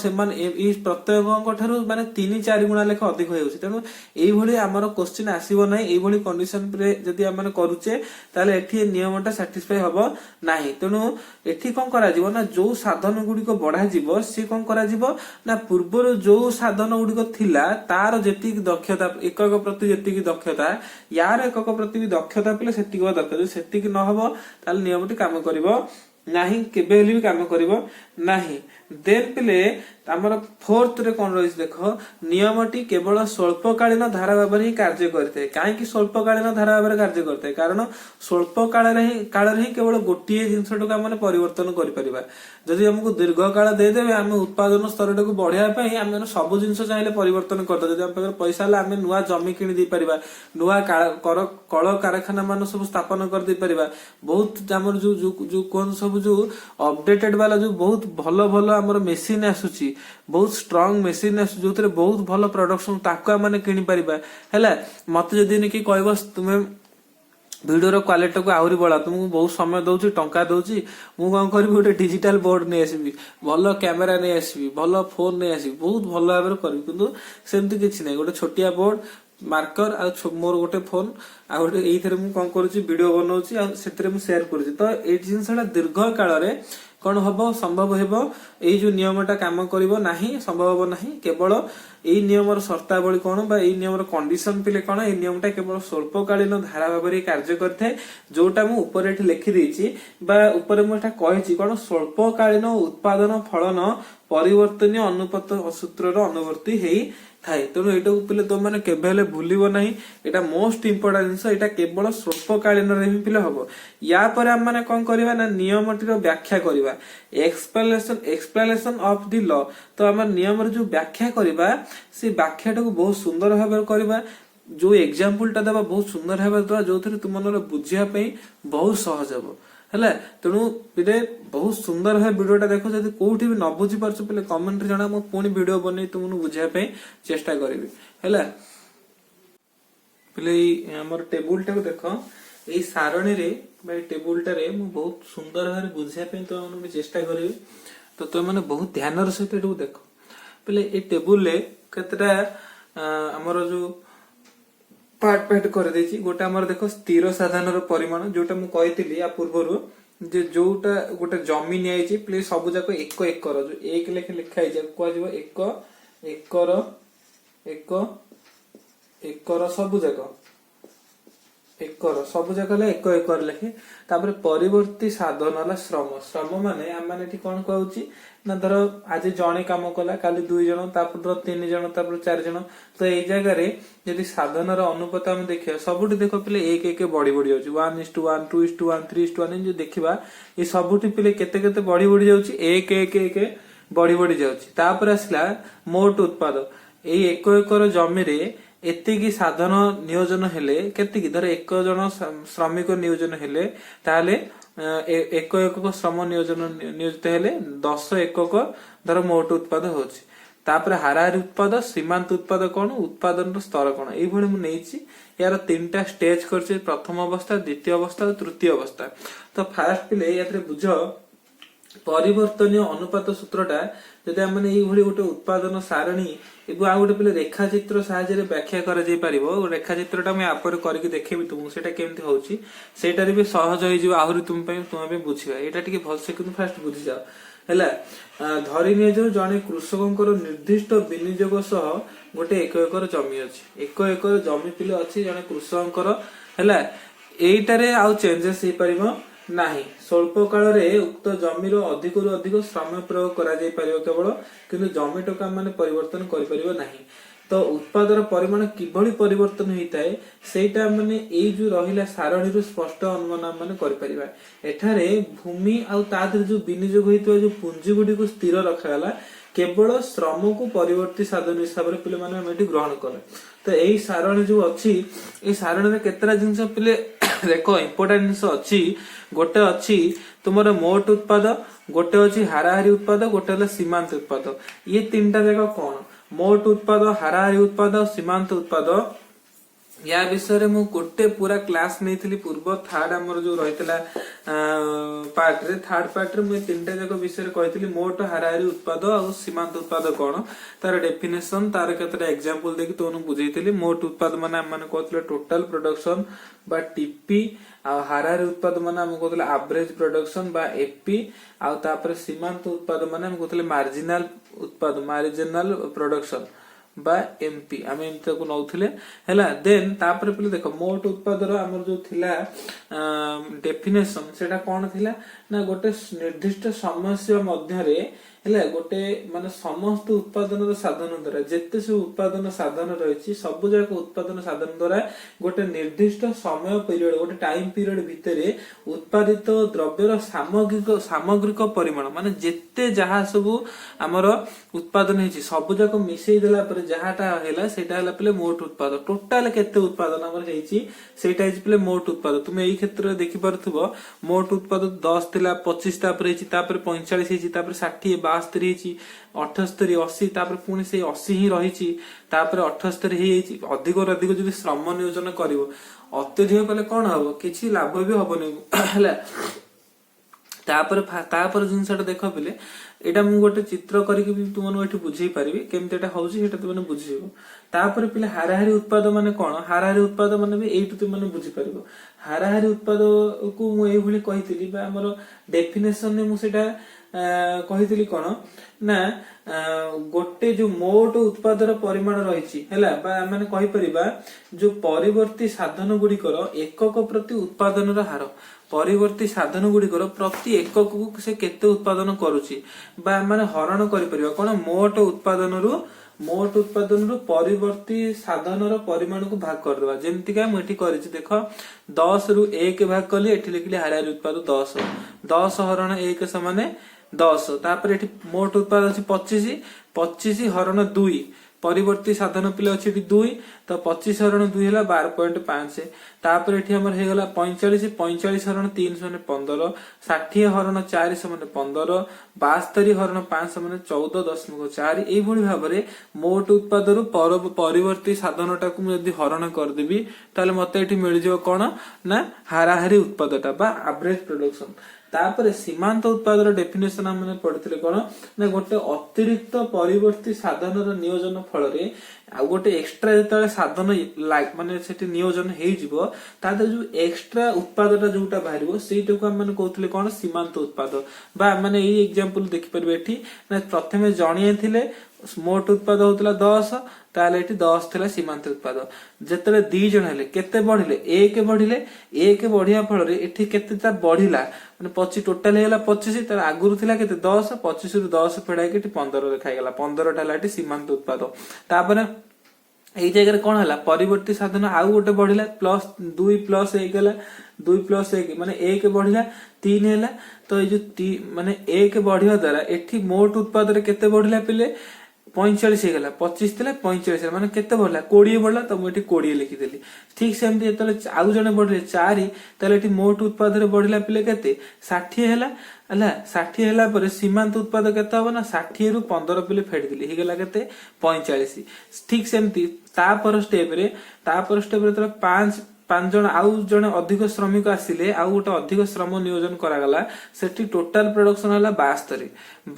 ସେମାନେ ଏଇ ପ୍ରତ୍ୟେକଙ୍କ ଠାରୁ ମାନେ 3-4 ଗୁଣା ଲେଖେ ଅଧିକ ହେଉଛି। ତେଣୁ ଏଇଭଳି ଆମର କ୍ୱେଶ୍ଚିନ୍ ଆସିବ ନାହିଁ। ଏଇଭଳି କଣ୍ଡିସନ ରେ ଯଦି ଆମେ କରୁଛେ, ତାହେଲେ ଏଠି ନିୟମଟା ସାଟିସ୍ଫାଇ ହବ ନାହିଁ। ତେଣୁ ଏଠି କଣ କରାଯିବ ନା, ଯୋଉ ସାଧନ ଗୁଡିକ ବଢାଯିବ ସିଏ କଣ କରାଯିବ ନା, ପୂର୍ବରୁ ଯୋଉ ସାଧନ ଗୁଡିକ ଥିଲା ତାର ଯେତିକି ଦକ୍ଷତା, ଏକକ ପ୍ରତି ଯେତିକି ଦକ୍ଷତା, ୟାର ଏକକ ପ୍ରତି ବି ଦକ୍ଷତା ପିଲେ ସେତିକି ହବା ଦରକାର। ଯଦି ସେତିକି ନହବ ତାହେଲେ ନିୟମଟି କାମ କରିବ ନାହିଁ, କେବେ ହେଲେ ବି କାମ କରିବ ନାହିଁ। ଦେନ୍ ପିଲେ ଆମର 4th ରେ କଣ ରହିଛି ଦେଖ, ନିୟମଟି କେବଳ ସ୍ୱଳ୍ପକାଳୀନ ଧାରା ଭାବରେ ହିଁ କାର୍ଯ୍ୟ କରିଥାଏ। କାହିଁକି ସ୍ୱଳ୍ପକାଳୀନ ଧାରା ଭାବରେ କାର୍ଯ୍ୟ କରିଥାଏ? କାରଣ ସ୍ୱଳ୍ପ କାଳରେ ହିଁ କେବଳ ଗୋଟିଏ ଜିନିଷଟାକୁ ଆମେ ପରିବର୍ତ୍ତନ କରିପାରିବା। ଯଦି ଆମକୁ ଦୀର୍ଘ କାଳ ଦେଇଦେବେ, ଆମେ ଉତ୍ପାଦନ ସ୍ତରଟାକୁ ବଢେଇବା ପାଇଁ ଆମେ ସବୁ ଜିନିଷ ଚାହିଁଲେ ପରିବର୍ତ୍ତନ କରିଦେବା। ଯଦି ଆମ ପାଖରେ ପଇସା ହେଲା, ଆମେ ନୂଆ ଜମି କିଣି ଦେଇପାରିବା, ନୂଆ କଳକାରଖାନା ମାନ ସବୁ ସ୍ଥାପନ କରିଦେଇପାରିବା। ବହୁତ ଆମର ଯୋଉ କୁହନ୍ତୁ ସବୁ ଯୋଉ ଅପଡେଟେଡ ବାଲା ଯୋଉ ବହୁତ ଭଲ ଆମର ମେସିନ ଆସୁଛି, ବହୁତ ଷ୍ଟ୍ରଙ୍ଗ ମେସିନ ଆସୁଛି, ଯୋଉଥିରେ ବହୁତ ଭଲ ପ୍ରଡକ୍ସନ, ତାକୁ ଆମେ କିଣିପାରିବା। ହେଲା, ମତେ ଯଦି କି କହିବ ତୁମେ ଭିଡିଓର କ୍ୱାଲିଟିକୁ ଆହୁରି ବଢା, ତୁମକୁ ବହୁତ ସମୟ ଦଉଛି, ଟଙ୍କା ଦଉଛି, ମୁଁ କଣ କରିବି, ଗୋଟେ ଡିଜିଟାଲ ବୋର୍ଡ ନେଇ ଆସିବି, ଭଲ କ୍ୟାମେରା ନେଇ ଆସିବି, ଭଲ ଫୋନ ନେଇ ଆସିବି, ବହୁତ ଭଲ ଭାବରେ କରିବି। କିନ୍ତୁ ସେମିତି କିଛି ନାହିଁ, ଗୋଟେ ଛୋଟିଆ ବୋର୍ଡ, ମାର୍କର ଆଉ ମୋର ଗୋଟେ ଫୋନ, ଆଉ ଗୋଟେ ଏଇଥିରେ ମୁଁ କଣ କରୁଛି, ଭିଡିଓ ବନଉଛି, ଆଉ ସେଥିରେ ମୁଁ ସେୟାର କରୁଛି। ତ ଏଇ ଜିନିଷଟା ଦୀର୍ଘ କାଳରେ କଣ ହବ, ସମ୍ଭବ ହେବ। ଏଇ ଯୋଉ ନିୟମଟା କାମ କରିବ ନାହିଁ, ସମ୍ଭବ ହବ ନାହିଁ। କେବଳ ଏଇ ନିୟମର ସର୍ତ୍ତାବଳୀ କଣ ବା ଏଇ ନିୟମର କଣ୍ଡିସନ ଥିଲେ କଣ, ଏଇ ନିୟମଟା କେବଳ ସ୍ୱଳ୍ପକାଳୀନ ଧାରା ଭାବରେ କାର୍ଯ୍ୟ କରିଥାଏ। ଯୋଉଟା ମୁଁ ଉପରେ ଏଠି ଲେଖିଦେଇଛି ବା ଉପରେ ମୁଁ ଏଟା କହିଛି, କଣ ସ୍ୱଳ୍ପକାଳୀନ ଉତ୍ପାଦନ ଫଳନ ପରିବର୍ତ୍ତନୀୟ ଅନୁପାତ ସୂତ୍ରର ଅନୁବର୍ତ୍ତୀ ହେଇ ଥାଏ। ତେଣୁ ଏଇଟାକୁ ପିଲେ ତମେ କେବେ ହେଲେ ଭୁଲିବ ନାହିଁ। ଏଇଟା ମୋଷ୍ଟ ଇମ୍ପୋର୍ଟାଣ୍ଟ ଜିନିଷ। ଏଇଟା କେବଳ ସ୍ୱଳ୍ପକାଳୀନରେ ହିଁ ପିଲେ ହବ। ୟା ପରେ ଆମେ କଣ କରିବା ନା, ନିୟମଟିର ବ୍ୟାଖ୍ୟା କରିବା, ଏକ୍ସପ୍ଲାନେସନ ଅଫ ଦି ଲ। ତ ଆମର ନିୟମର ଯୋଉ ବ୍ୟାଖ୍ୟା କରିବା, ସେ ବ୍ୟାଖ୍ୟାଟାକୁ ବହୁତ ସୁନ୍ଦର ଭାବରେ କରିବା। ଯୋଉ ଏକ୍ସାମ୍ପଲ ଟା ଦେବା ବହୁତ ସୁନ୍ଦର ଭାବରେ ଦେବା, ଯୋଉଥିରେ ତୁମର ବୁଝିବା ପାଇଁ ବହୁତ ସହଜ ହବ। ହେଲା, ତେଣୁ ପିଲେ ବହୁତ ସୁନ୍ଦର ଭାବେ ଭିଡିଓଟା ଦେଖ। ଯଦି କୋଉଠି ବି ନ ବୁଝି ପାରୁଛ ପିଲେ କମେଣ୍ଟରେ ଜଣା, ମୁଁ ପୁଣି ଭିଡିଓ ବନେଇ ତୁମକୁ ବୁଝିବା ପାଇଁ ଚେଷ୍ଟା କରିବି। ହେଲା ପିଲେ, ଏଇ ଆମର ଟେବୁଲଟାକୁ ଦେଖ, ଏଇ ସାରଣୀରେ ବା ଏଇ ଟେବୁଲଟାରେ ମୁଁ ବହୁତ ସୁନ୍ଦର ଭାବରେ ବୁଝିବା ପାଇଁ ତୁମମାନଙ୍କୁ ଚେଷ୍ଟା କରିବି। ତ ତୁମେ ବହୁତ ଧ୍ୟାନର ସହିତ ଏଟାକୁ ଦେଖ। ପିଲେ ଏଇ ଟେବୁଲରେ କେତେଟା ଆମର ଯୋଉ ପାର୍ଟ କରିଦେଇଛି। ଗୋଟେ ଆମର ଦେଖ, ସ୍ଥିର ସାଧନର ପରିମାଣ, ଯୋଉଟା ମୁଁ କହିଥିଲି ୟା ପୂର୍ବରୁ, ଯେ ଯୋଉଟା ଗୋଟେ ଜମି ନିଆଯାଇଛି ପ୍ଲିଜ ସବୁ ଯାକ ଏକର, ଯୋଉ 1 ଲେଖେ ଲେଖା ହେଇଛି କୁହାଯିବ ଏକର ସବୁ ଯାକ ହେଲେ ଏକର ଲେଖେ। ତାପରେ ପରିବର୍ତ୍ତୀ ସାଧନ ହେଲା ଶ୍ରମ ମାନେ ଆମେ ଏଠି କଣ କହୁଛି ନା, ଧର ଆଜି ଜଣେ କାମ କଲା, କାଲି 2 ଜଣ, ତାପରେ 3 ଜଣ, ତାପରେ 4 ଜଣ। ତ ଏଇ ଜାଗାରେ ଯଦି ସାଧନର ଅନୁପାତ ଆମେ ଦେଖିବା, ସବୁଠି ଦେଖ ପିଲେ 1 ବଢି ଯାଉଛି, 1:1, 2:1, 3:1, ଏମିତି ଦେଖିବା, ଏ ସବୁଠି ପିଲେ କେତେ ବଢି ଯାଉଛି, 1 ବଢି ଯାଉଛି। ତାପରେ ଆସିଲା ମୋଟ ଉତ୍ପାଦ। ଏଇ ଏକର ଜମିରେ ଏତିକି ସାଧନ ନିୟୋଜନ ହେଲେ, କେତିକି ଧର 1 ଜଣ ଶ୍ରମିକ ନିୟୋଜନ ହେଲେ, ତାହେଲେ ଏକକ ଶ୍ରମ ନିୟୋଜିତ ହେଲେ 10 ଏକକ ଧର ମୋଟ ଉତ୍ପାଦ ହଉଛି। ତାପରେ ହାରାହାରି ଉତ୍ପାଦ, ସୀମାନ୍ତ ଉତ୍ପାଦ କଣ, ଉତ୍ପାଦନର ସ୍ତର କଣ, ଏଇଭଳି ମୁଁ ନେଇଛି। ୟାର 3ଟା ଷ୍ଟେଜ କରିଛି, ପ୍ରଥମ ଅବସ୍ଥା, ଦ୍ୱିତୀୟ ଅବସ୍ଥା ଆଉ ତୃତୀୟ ଅବସ୍ଥା। ତ ଫାର୍ଷ୍ଟ ପିଲେ ଏଥିରେ ବୁଝ, ପରିବର୍ତ୍ତନୀୟ ଅନୁପାତ ସୂତ୍ରଟା ଯଦି ଆମେ ଏଇଭଳି ଗୋଟେ ଉତ୍ପାଦନ ସାରଣୀ ଏବଂ ଆଉ ଗୋଟେ ପିଲେ ରେଖାଚିତ୍ର ସାହାଯ୍ୟରେ ବ୍ୟାଖ୍ୟା କରାଯାଇ ପାରିବ। ରେଖାଚିତ୍ରଟା ମୁଁ ଆପରେ କରିକି ଦେଖେଇବି ତୁମକୁ, ସେଇଟା କେମିତି ହଉଛି, ସେଇଟାରେ ବି ସହଜ ହେଇଯିବ ଆହୁରି ତୁମ ପାଇଁ ବୁଝିବା। ଏଇଟା ଟିକେ ଭଲସେ କିନ୍ତୁ ଫାର୍ଷ୍ଟ ବୁଝିଯାଅ। ହେଲା ଧରି ନିଆଯାଉ ଜଣେ कृषकଙ୍କର निर्दिष्ट विनियोग सह गोटे 1 एकर जमी अछि 1 एकर जमी पिले अछि जଣे कृषकଙ୍କର ହେଲା एइटारे आउ चेंजेस हे परिबो नाही स्वल्प काल रे उक्त जमीर अधिक रु अधिक श्रम प्रयोग करा जाय परिबो केवल किंतु जमी टका माने परिवर्तन करि परिबो नाही तो उत्पादर परिमाण किभଳି परिवर्तन होइताय सेटा माने एई जो रहिला सारणी रु स्पष्ट अनुमान माने करि परिबा एठारे भूमि आ तादर जो विनियोग होइतो जो पुंजी गुडी को स्थिर रखाला केवल श्रम को परिवर्ती साधन हिसाब रे पिले माने मेटी ग्रहण करे तो एई सारणी जो अछि ए सारणी रे केतरा जिंस पिले देखो इंपोर्टेंट जिंस अछि गोटे अछि तुमर मोट उत्पाद गोटे अछि हाराहारी उत्पाद गोटे हला सीमांत उत्पाद ये तीनटा जगह कोन मोट उत्पाद हाराहारी उत्पाद सीमांत उत्पाद या विषय रे मु गोटे पूरा क्लास नेथिली पूर्व थर्ड हमर जो रहितला पार्ट रे थर्ड पार्ट रे मु तीनटा जक विषय रे कहितली मोट हाराहारी उत्पाद और सीमांत उत्पाद कोन तार डेफिनेशन तार केतरा एग्जांपल देखि तोनु बुझैतली मोट उत्पाद माने हम माने कहतले टोटल प्रोडक्शन बा टीपी आ हाराहारी उत्पाद माने हम कहतले एवरेज प्रोडक्शन बा एपी आ तापर सीमांत उत्पाद माने हम कहतले मार्जिनल उत्पाद मार्जिनल प्रोडक्शन बा एमपी आमे एमते को नौथिले हैला देन तापर पले देखो मोट उत्पादर हमर जो थिला डेफिनेशन सेटा कोन थिला ना गोटे निर्दिष्ट समस्या मध्य रे हैला गोटे माने समस्त उत्पादन साधन द्वारा जेते से उत्पादन साधन रहिछि सब जाक उत्पादन साधन द्वारा गोटे निर्दिष्ट समय पीरियड गोटे टाइम पीरियड भितरे उत्पादित द्रव्यर सामग्रिक परिमाण माने जेते जहा सब हमर उत्पादन हेछि सब जाक मिसई देला पर जहाटा हैला सेटा हैला पले मोट उत्पाद टोटल केते उत्पादन हमर हेछि सेटा हेछि पले मोट उत्पाद तुमे एई क्षेत्र रे देखि परथबो मोट उत्पाद 10 थिला 25 तापर हेछि तापर 45 हेछि तापर 60 72 हेछि 78 80 तापर पुणी से 80 ही रहिछि तापर 78 हेछि अधिक और अधिक जदि श्रम नियोजन करिवो अत्यधिक कले कोन हबो किछि लाभ भी हबो नै हैला तापर जिनसटा देख पिले एटा मु गोटे चित्र करिक भी तुमन एठी बुझी परिबी केमते एटा होउची सेटा तुमन बुझिबो तापर पिले हाराहारी उत्पाद माने कोन हाराहारी उत्पाद माने भी एठी तुमन बुझी परिबो हाराहारी उत्पाद को मु एई भली कहितली बा हमर डेफिनेशन ने मु सेटा कहितली कोन ना गोटे जो मोट उत्पादर परिमाण रहिछि हैला बा माने कहि परिबा जो परिवर्ती साधन गुडी कर एकक प्रति उत्पादन रो हार परिवर्ती साधन गुडी कर प्रति एकक को से केते उत्पादन करूछि बा माने हरण करि परिबा कोन मोट उत्पादन रु परिवर्ती साधन रो परिमाण को भाग कर देबा जेमति का मु एठी करिछि देखो 10 रु 1 भाग कली एठी लिखली हाराहारी उत्पाद 10 हरण 1 समान 10 तापर एठी मोट उत्पाद अछि 25 हरण 2 परिवर्ती साधन पिले अछि 2 तो 25 हरण 2 हला 12.5 तापर एठी हमर हे गला 45 हरण 3 समान 15 60 हरण 4 समान 15 72 हरण 5 समान 14.4 एई भली भाबरे मोट उत्पाद रु परिवर्ती साधनटा को यदि हरण कर देबी ताले मते एठी मिल जिवो कोन ना हाराहारी उत्पादटा बा एवरेज प्रोडक्शन तापर सीमांत उत्पादर डेफिनेशन हमने पढ़िथिले कोन ना गोटे अतिरिक्त परिवर्ती साधन रो नियोजन फल रे आ गोटे एक्स्ट्रा जेतले साधन लाइक माने सेठी नियोजन हेइ जिवो तादर जो एक्स्ट्रा उत्पादटा जोटा बाहरिबो सेटा को हम कहथिले कोन सीमांत उत्पाद बा माने एई एग्जांपल देखि परबे एठी ना प्रथमे जणिए थिले मोट उत्पाद होतला 10 ताले एठी 10 थिला सीमांत उत्पाद जेतले 2 जण हेले केते बढ़िले 1 बढ़िले 1 बढ़िया फल रे एठी केते ता बढ़िला माने 25 टोटल हेला 25 तार आगुरु थिला केते 10 25 रु 10 फेडा के 15 रे खाइ गेला 15 टा लाटी सीमांत उत्पाद तापर एई जगह कोन हला परिवर्ती साधन आउ गोटे बढ़िला प्लस 2 प्लस 1 गेला 2 प्लस 1 माने 1 बढ़िला 3 हेला तो ए जो माने 1 बढ़िया द्वारा एठी मोट उत्पाद रे केते बढ़िला पिले 45 गला 25 थिला 45 माने केते बढ़ला 20 बढ़ला तो मु एठी 20 लिखि देली ठीक सेमति एतले आउ जने बढ़ले 4 तले एठी मोट उत्पाद रे बढ़ला पिले केते 60 हेला हला 60 हेला पर सीमांत उत्पाद केते हो ना 60 रु 15 पिले फेड दिली हे गेला केते 45 ठीक सेमति तापर स्टेप रे तो 5 पांच जन आउ जने अधिक श्रमिक आसिले आउ गोटे अधिक श्रम नियोजन करागला सेठी टोटाल प्रोडक्शन हला 72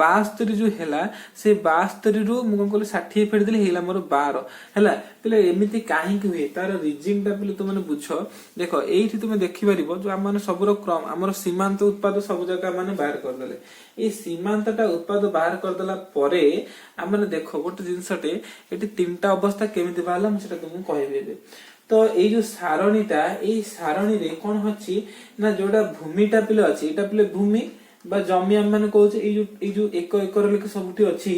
72 जो हैला से 72 रु मु कोन कहली 60 फेड देले हेला मोर 12 हैला पिले एमिति काहे कि हुए तार रीजन टा पिले तुम बुझ देखो एठी तुम देखि परिबो जो हम सबरो क्रम हमर सीमांत उत्पाद सब जगह माने बाहर कर देले ए सीमांतटा उत्पाद बाहर कर देला परे हम देखो गोटे जिनसटे एठी तीनटा अवस्था केमिति बाहला हम सेटा तुमको कहबे तो ये जो सारणीटा ये सारणी रे कौन होची ना जोड़ा भूमिटा पिले अछि एटा पिले भूमि बा जमी हम माने कहूचे ये जो 1 एकर लेके सबुठी अछि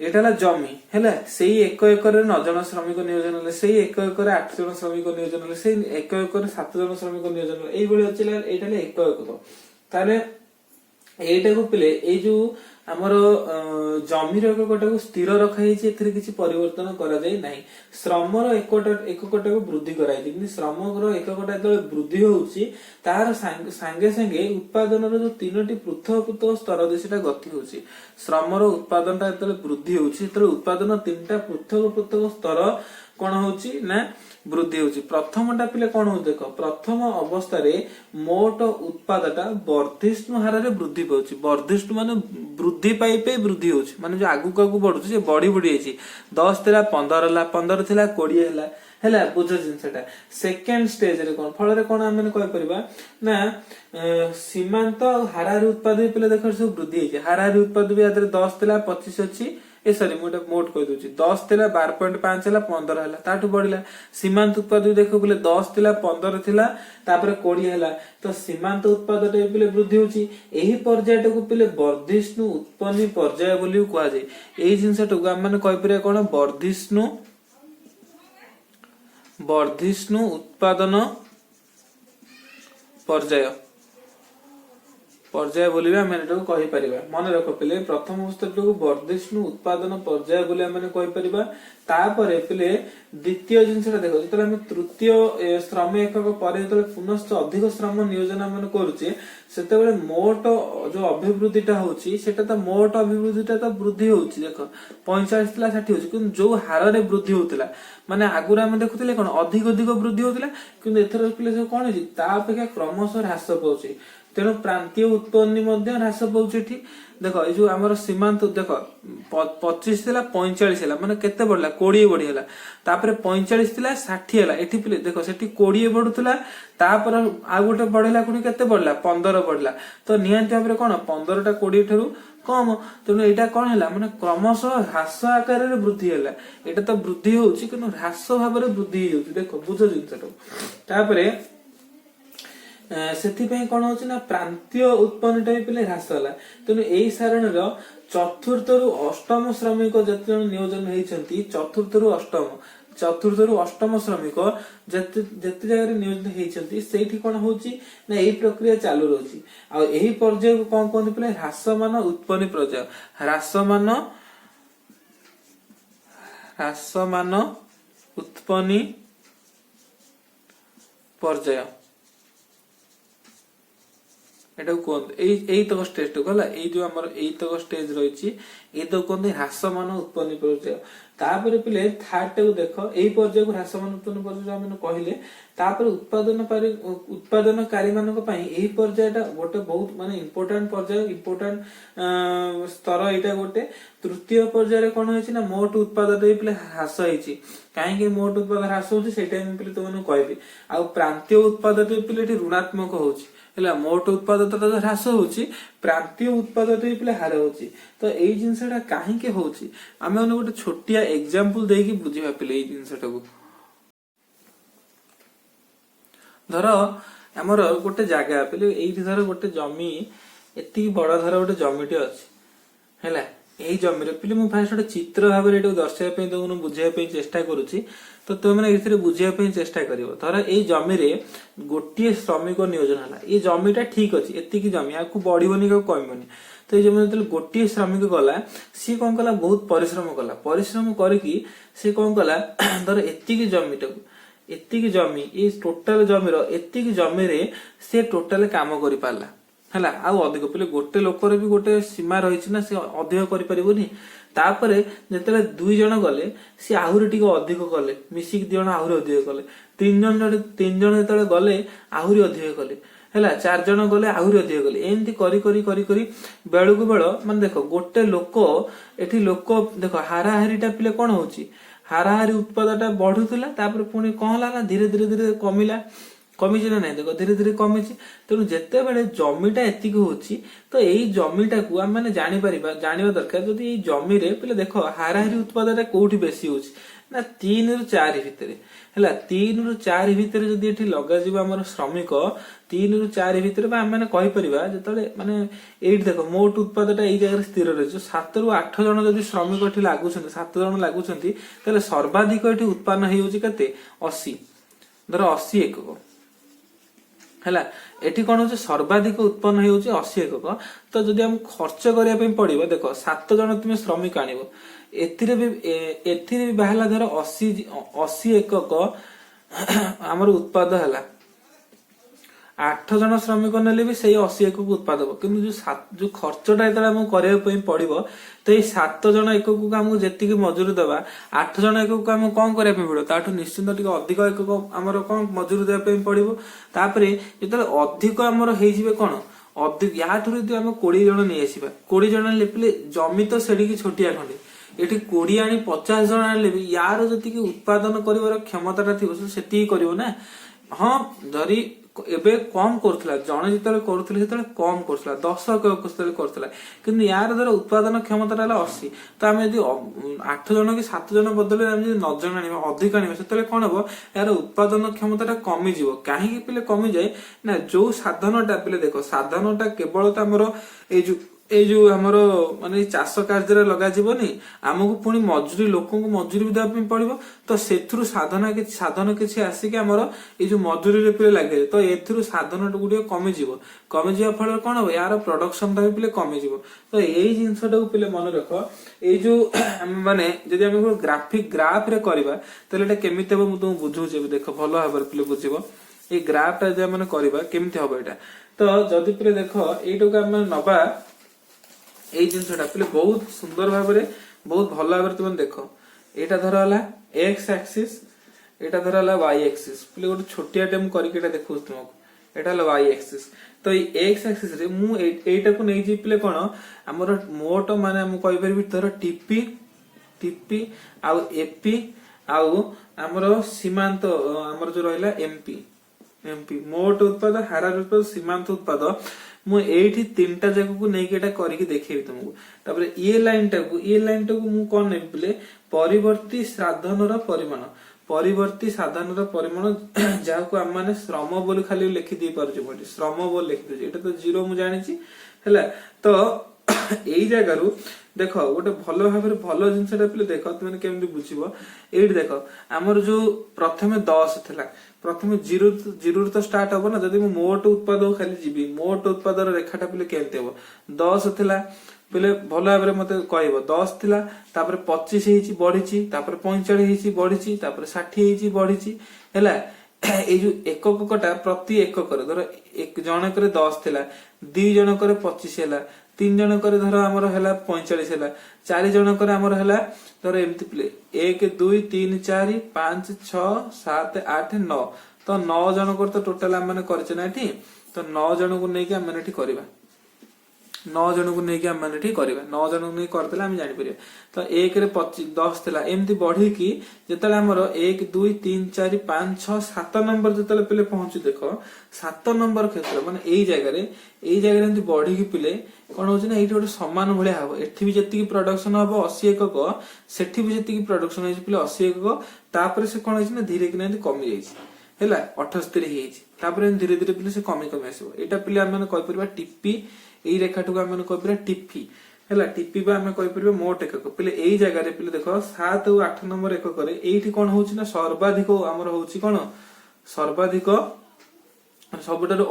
एटाला जमी हैला सेही 1 एकर 9 जन श्रमिक नियोजन ले सेही 1 एकर 8 जन श्रमिक नियोजन ले सेही 1 एकर 7 जन श्रमिक नियोजन एई बळी अछि एटाले 1 एकर ताले एटा को पिले ए जो हमर जमीर एक कोटा को स्थिर रखा हिचे एथिरे किछि परिवर्तन करा जाय नाही श्रमर एक कोटा को वृद्धि कराई कि श्रमर एक कोटा जो वृद्धि होउची तार संगे संगे उत्पादन रो जो तीनोटी पृथक पृथक स्तर दे सेटा गति होउची श्रमर उत्पादन ता एतले वृद्धि होउची एतले उत्पादन तीनटा पृथक पृथक स्तर कोन होउची ना वृद्धि होउची प्रथमटा पिले कोन हो देखो प्रथम अवस्था रे मोट उत्पादटा वर्धिष्णु हार रे वृद्धि पाउची वर्धिष्णु माने वृद्धि पाई पे वृद्धि होउची माने जो आगु आगु बढ़ुची जे बड़ी बड़ी हेची 10 थिला 15 हला 15 थिला 20 हला हैला बुझ जिनसटा सेकंड स्टेज रे कोन फल रे कोन हम कहि परिबा ना सीमांत हारारी उत्पाद पिले देखो सब वृद्धि हेची हारारी उत्पाद भी आदरे 10 थिला 25 अछि ए सॉरी मोटा मोट कहि दोची 10 थिला 12.5 हला 15 हला ताटू बढ़िला सीमांत उत्पाद भी देखो बोले 10 थिला 15 थिला तापर 20 हला तो सीमांत उत्पाद टे पिले वृद्धि होची एही पर्याय को पिले वर्धिष्णु उत्पन्न पर्याय बोली कुआ जाय एही जिंसटो हम माने कहि परिया कोन वर्धिष्णु उत्पादन पर्याय पर्याय बोलिबा हम एटा को कहि परिबा मन रखो पिले प्रथम अवस्था को वर्धिष्णु उत्पादन पर्याय बोली हम कहि परिबा तापरे पिले द्वितीय जिंसटा देखो जतले हम तृतीय श्रम एकक परे जतले पुनश्च अधिक श्रम नियोजन हम करूचे सेते बेले मोट जो अभिवृद्धिटा होची सेटा तो मोट अभिवृद्धिटा तो वृद्धि होची देखो 45 थिला 60 होची किंतु जो हार रे वृद्धि होतला माने आगुरा हम देखुतले कोन अधिक अधिक वृद्धि होतला किंतु एथर पिले कोन होची ता अपेक्षा क्रमशः ह्रास पाउची तेणु प्रांतीय उत्पन्न मध्य ह्रास पाउची ठीक देखो ए जो हमर सीमांत देखो 25 थिला 45 हला माने केते बढ़ला 20 बढ़ी हला तापर 45 थिला 60 हला एठी पिले देखो सेठी 20 बढ़ुतला तापर आ गोटे बढ़ला कोनी केते बढ़ला 15 बढ़ला तो नियंत भाबरे कोन 15 टा 20 ठरू कम तेणु एटा कोन हला माने क्रमशः ह्रास आकार रे वृद्धि हला एटा तो वृद्धि होउची किनु ह्रास भाबरे वृद्धि होउची देखो बुझो जिंसटो तापरे सेथि पई कोन होची ना प्रांतीय उत्पन्न टाइप ले ह्रास होला तेनु एई सारण रो चतुर्थ रु अष्टम श्रमिक जति जन नियोजन हेइचंती चतुर्थ रु अष्टम श्रमिक जति जगह रे नियोजन हेइचंती सेठी कोन होची ना एई प्रक्रिया चालू रहची आ एही पर्याय को कोन कोन पिले ह्रासमान उत्पन्न पर्याय ह्रासमान उत्पन्न पर्याय एटा कोन एई तक स्टेज तो गला एई जो हमर एई तक स्टेज रहिची ए तो कोन ह्रासमान उत्पन्न पर्याय तापर पिले थर्ड को देखो एई पर्याय को ह्रासमान उत्पन्न पर्याय हम कहिले तापर उत्पादनकारी मानक पई एई पर्यायटा गोटे बहुत माने इंपोर्टेंट पर्याय इंपोर्टेंट स्तर एटा गोटे तृतीय पर्याय रे कोन होइची ना मोट उत्पादन रे पिले ह्रास होइची काहे कि मोट उत्पादन ह्रास होउची सेटा हम पिले तो माने कहबी आ प्रांतीय उत्पादन रे पिले ऋणात्मक होउची हैला मोट उत्पादन तो ह्रास होउची प्रांतीय उत्पादन रे पिले हार होउची तो एई जिंसटा काहे के होउची हम ओने गोटे छोटिया एग्जांपल देकी बुझिबा पिले एई जिंसटा को धर हमर गोटे जागा पिले एई धर गोटे जमी एती बड़ा धर गोटे जमीटे अछि हैला एई जमी रे पिले मु फास्ट गोटे चित्र भाबे एटो दर्शाय पे दोनु बुझिया पे चेष्टा करूची तो तुम मैंने इथिरे बुझिया पे चेष्टा करिवो धर एई जमी रे गोटिए श्रमिक नियोजन हला ए जमीटा ठीक अछि एती की जमी आकु बढ़िबोनी का कमिबोनी तो जे मतलब गोटिए श्रमिक गला सी कोन कला बहुत परिश्रम करकी सी कोन कला धर एती की जमी ए टोटल जमीर एती की जमी रे से टोटल काम करि पाला हला आ अधिक पिले गोटे लोकर भी गोटे सीमा रहिछि ना से अधिक करि परिबोनी तापरे जेतेले दुई जण गले से आहुरी टिको अधिक कले मिसिक दी जण आहुरी अधिक कले ତିନି ଜଣ ଯେତେବେଳେ ଗଲେ ଆହୁରି ଅଧିକ କଲେ ହେଲା, 4 ଜଣ ଗଲେ ଆହୁରି ଅଧିକ ଗଲେ, ଏମିତି କରି କରି କରି କରି ବେଳକୁ ବେଳ ମାନେ ଦେଖ ଗୋଟେ ଲୋକ ଏଠି ଲୋକ ଦେଖ ହାରାହାରିଟା ପିଲେ କଣ ହଉଛି, ହାରାହାରି ଉତ୍ପାଦଟା ବଢୁଥିଲା, ତାପରେ ପୁଣି କଣ ହେଲା ନା ଧୀରେ ଧୀରେ ଧୀରେ କମିଲା, କମିଛି ନା ନାଇଁ ଦେଖ ଧୀରେ ଧୀରେ କମିଛି। ତେଣୁ ଯେତେବେଳେ ଜମିଟା ଏତିକି ହଉଛି ତ ଏଇ ଜମିଟାକୁ ଆମେ ମାନେ ଜାଣିବା ଦରକାର, ଯଦି ଏଇ ଜମିରେ ପିଲେ ଦେଖ ହାରାହାରି ଉତ୍ପାଦଟା କୋଉଠି ବେଶୀ ହଉଛି ନା 3 ରୁ 4 ଭିତରେ ହେଲା, 3 ରୁ 4 ଭିତରେ ଯଦି ଏଠି ଲଗାଯିବ ଆମର ଶ୍ରମିକ 3 ରୁ 4 ଭିତରେ, ବା ଆମେ କହିପାରିବା ଯେତେବେଳେ ମାନେ ଏଇଠି ଦେଖ ମୋଟ ଉତ୍ପାଦଟା ଏଇ ଜାଗାରେ ସ୍ଥିର ରହିଛି, 7 ରୁ 8 ଜଣ ଯଦି ଶ୍ରମିକ ଏଠି ଲାଗୁଛନ୍ତି, 7 ଜଣ ଲାଗୁଛନ୍ତି, ତାହେଲେ ସର୍ବାଧିକ ଏଠି ଉତ୍ପାଦନ ହେଇଯାଉଛି କେତେ 80, ଧର 80 ଏକକ ହେଲା, ଏଠି କଣ ହଉଛି ସର୍ବାଧିକ ଉତ୍ପନ୍ନ ହେଉଛି 80 ଏକକ। ତ ଯଦି ଆମକୁ ଖର୍ଚ୍ଚ କରିବା ପାଇଁ ପଡିବ, ଦେଖ 7 ଜଣ ତୁମେ ଶ୍ରମିକ ଆଣିବ, ଏଥିରେ ବି ବାହାରିଲା ଧର 80 ଏକକ ଆମର ଉତ୍ପାଦ ହେଲା, 8 ଜଣ ଶ୍ରମିକ ନେଲେ ବି ସେଇ 80 ଏକକ ଉତ୍ପାଦ ହବ, କିନ୍ତୁ ଯୋଉ ଖର୍ଚ୍ଚଟା ଯେତେବେଳେ ଆମକୁ କରିବା ପାଇଁ ପଡିବ, ତ ଏଇ 7 ଜଣ ଏକକକୁ ଆମକୁ ଯେତିକି ମଜୁରୀ ଦେବା, 8 ଜଣ ଏକକକୁ ଆମକୁ କଣ କରିବା ପାଇଁ ପଡିବ, ତାଠୁ ନିଶ୍ଚିନ୍ତ ଟିକେ ଅଧିକ ଏକକ ଆମର କଣ ମଜୁରୀ ଦେବା ପାଇଁ ପଡିବ। ତାପରେ ଯେତେବେଳେ ଅଧିକ ଆମର ହେଇଯିବେ କଣ ଅଧିକ, ୟାଠୁ ଯଦି ଆମେ 20 ଜଣ ନେଇଆସିବା, 20 ଜଣ ନେଲେ ଜମି ତ ସେଠିକି ଛୋଟିଆ ଖଣ୍ଡେ, ଏଠି 20 ଆଣି 50 ଜଣ ଆଣିଲେ ବି ୟାର ଯେତିକି ଉତ୍ପାଦନ କରିବାର କ୍ଷମତାଟା ଥିବ ସେତିକି କରିବ ନା। ହଁ ଧରି ଏବେ କମ କରୁଥିଲା, ଜଣେ ଯେତେବେଳେ କରୁଥିଲେ ସେତେବେଳେ କମ କରୁଥିଲା, 10 ଏକକ ଯେତେବେଳେ କରୁଥିଲା, କିନ୍ତୁ ୟାର ଧର ଉତ୍ପାଦନ କ୍ଷମତାଟା ହେଲା 80, ତ ଆମେ ଯଦି 8 ଜଣ କି 7 ଜଣ ବଦଳରେ ଆମେ ଯଦି 9 ଜଣ ଆଣିବା, ଅଧିକ ଆଣିବା, ସେତେବେଳେ କଣ ହବ ୟାର ଉତ୍ପାଦନ କ୍ଷମତାଟା କମିଯିବ। କାହିଁକି ପିଲେ କମିଯାଏ ନା ଯୋଉ ସାଧନଟା ପିଲେ ଦେଖ, ସାଧନଟା କେବଳ ତ ଆମର ଏଇ ଯୋଉ ଆମର ମାନେ ଚାଷ କାର୍ଯ୍ୟରେ ଲଗାଯିବନି, ଆମକୁ ପୁଣି ମଜୁରୀ ଲୋକଙ୍କୁ ମଜୁରୀ ବି ଦେବା ପାଇଁ ପଡିବ, ତ ସେଥିରୁ ସାଧନ କିଛି ଆସିକି ଆମର ଏଇ ଯୋଉ ମଜୁରୀରେ ପିଲେ ଲାଗେ, ତ ଏଥିରୁ ସାଧନ ଗୁଡିକ କମିଯିବା ଫଳରେ କଣ ହବ ୟାର ପ୍ରଡକ୍ସନ ଟା ବି ପିଲେ କମିଯିବ। ତ ଏଇ ଜିନିଷଟାକୁ ପିଲେ ମନେ ରଖ, ଏଇ ଯୋଉ ମାନେ ଯଦି ଆମେ ଗ୍ରାଫରେ କରିବା ତାହେଲେ ଏଟା କେମିତି ହବ ମୁଁ ତୁମକୁ ବୁଝଉଛି, ଏବେ ଦେଖ ଭଲ ଭାବରେ ପିଲେ ବୁଝିବ। ଏଇ ଗ୍ରାଫ ଟା ଯଦି ଆମେ କରିବା କେମିତି ହବ ଏଇଟା, ତ ଯଦି ପିଲେ ଦେଖ ଏଇଟାକୁ ଆମେ ନବା, ଏଇ ଜିନିଷଟା ପିଲେ ବହୁତ ସୁନ୍ଦର ଭାବରେ ବହୁତ ଭଲ ଭାବରେ ତୁମେ ଦେଖ, ଏଇଟା ଧର ହେଲା x axis, ଏଇଟା ଧର ହେଲା y axis, ପିଲେ ଗୋଟେ ଛୋଟିଆଟେ ମୁଁ କରିକି ଏଇଟା ଦେଖଉଛି ତୁମକୁ, ଏଇଟା ହେଲା y axis। ତ ଏଇ x axis ରେ ମୁଁ ଏଇଟାକୁ ନେଇଯିବି ପିଲେ କଣ ଆମର ମୋଟ ମାନେ ମୁଁ କହିପାରିବି ଧର TP ଆଉ AP ଆଉ ଆମର ସୀମାନ୍ତ ଆମର ଯୋଉ ରହିଲା MP ମୋଟ ଉତ୍ପାଦ, ହାରାହାରି ଉତ୍ପାଦ, ସୀମାନ୍ତ ଉତ୍ପାଦ, ମୁଁ ଏଇଠି 3ଟା ଜାଗାକୁ ନେଇକି ଏଟା କରିକି ଦେଖେଇବି ତୁମକୁ। ତାପରେ ଏ ଲାଇନ ଟାକୁ ମୁଁ କଣ ନେବି ପିଲେ ପରିବର୍ତ୍ତୀ ସାଧନର ପରିମାଣ, ଯାହାକୁ ଆମେ ମାନେ ଶ୍ରମ ବୋଲି ଖାଲି ଲେଖି ଦେଇ ପାରୁଛୁ, ଶ୍ରମ ବୋଲି ଲେଖି ଦଉଛି, ଏଇଟା ତ 0 ମୁଁ ଜାଣିଛି ହେଲା। ତ ଏଇ ଜାଗାରୁ ଦେଖ ଗୋଟେ ଭଲ ଭାବରେ ଭଲ ଜିନିଷଟା ପିଲେ ଦେଖ ତୁମେ କେମିତି ବୁଝିବ, ଏଇଠି ଦେଖ ଆମର ଯୋଉ ପ୍ରଥମେ 10 ଥିଲା, ପ୍ରଥମେ 0 ତ ଷ୍ଟାର୍ଟ ହବ ନା, ଯଦି ମୁଁ ମୋଟ ଉତ୍ପାଦକୁ ଖାଲି ଯିବି, ମୋଟ ଉତ୍ପାଦର ରେଖାଟା ପିଲେ କେମିତି ହବ, 10 ଥିଲା ପିଲେ ଭଲ ଭାବରେ ମତେ କହିବ, 10 ଥିଲା, ତାପରେ 25 ହେଇଛି ବଢିଛି, ତାପରେ 45 ହେଇଛି ବଢିଛି, ତାପରେ 60 ହେଇଛି ବଢିଛି ହେଲା। ଏଇ ଯୋଉ ଏକକଟା ପ୍ରତି ଏକକରେ ଧର ଜଣକରେ 10 ଥିଲା, 2 ଜଣକରେ 25 ହେଲା, 3 ଜଣକରେ ଧର ଆମର ହେଲା 45 ହେଲା, 4 ଜଣକରେ ଆମର ହେଲା ଧର ଏମିତି ପିଲେ 1 2 3 4 5 6 7 8 9, ତ 9 ଜଣକର ତ ଟୋଟାଲ ଆମେ କରିଛେ ନା ଏଠି, ତ 9 ଜଣକୁ ନେଇକି ଆମେ ଏଠି କରିବା, 9 ଜଣକୁ ନେଇକି ଆମେ ଏଠି କରିବା, 9 ଜଣକୁ ନେଇକି କରିଦେଲେ ଆମେ ଜାଣିପାରିବା। ତ 1 ରେ 10 ଥିଲା, ଏମିତି ବଢିକି ଯେତେବେଳେ ଆମର 1 2 3 4 5 6 7 ନମ୍ବର ଯେତେବେଳେ ପିଲେ ପହଞ୍ଚୁ, ଦେଖ 7 ନମ୍ବର କ୍ଷେତ୍ର ମାନେ ଏଇ ଜାଗାରେ ଏମିତି ବଢିକି ପିଲେ କଣ ହଉଛି ନା ଏଇଠି ଗୋଟେ ସମାନ ଭଳିଆ ହବ, ଏଠି ବି ଯେତିକି ପ୍ରଡକ୍ସନ ହବ 80 ଏକକ, ସେଠି ବି ଯେତିକି ପ୍ରଡକ୍ସନ ହେଇଛି ପିଲେ 80 ଏକକ, ତାପରେ ସେ କଣ ହେଇଛି ନା ଧୀରେ କିନା ଏମିତି କମି ଯାଇଛି ହେଲା, 78 ହେଇଯାଇଛି, ତାପରେ ଧୀରେ ଧୀରେ ପିଲେ ସେ କମି ଆସିବ। ଏଇଟା ପିଲେ ଆମେ କହିପାରିବା ଟିପି, ଏଇ ରେଖାଟାକୁ ଆମେ କହିପାରିବା ଟିପି ହେଲା, ଟିପି ବା ଆମେ କହିପାରିବା ମୋଟ ଏକକ। ପିଲେ ଏଇ ଜାଗାରେ ପିଲେ ଦେଖ 7 ଆଉ 8 ନମ୍ବର ଏକକରେ ଏଇଠି କଣ ହଉଛି ନା ସର୍ବାଧିକ ଆମର ହଉଛି କଣ, ସର୍ବାଧିକ ସବୁଠାରୁ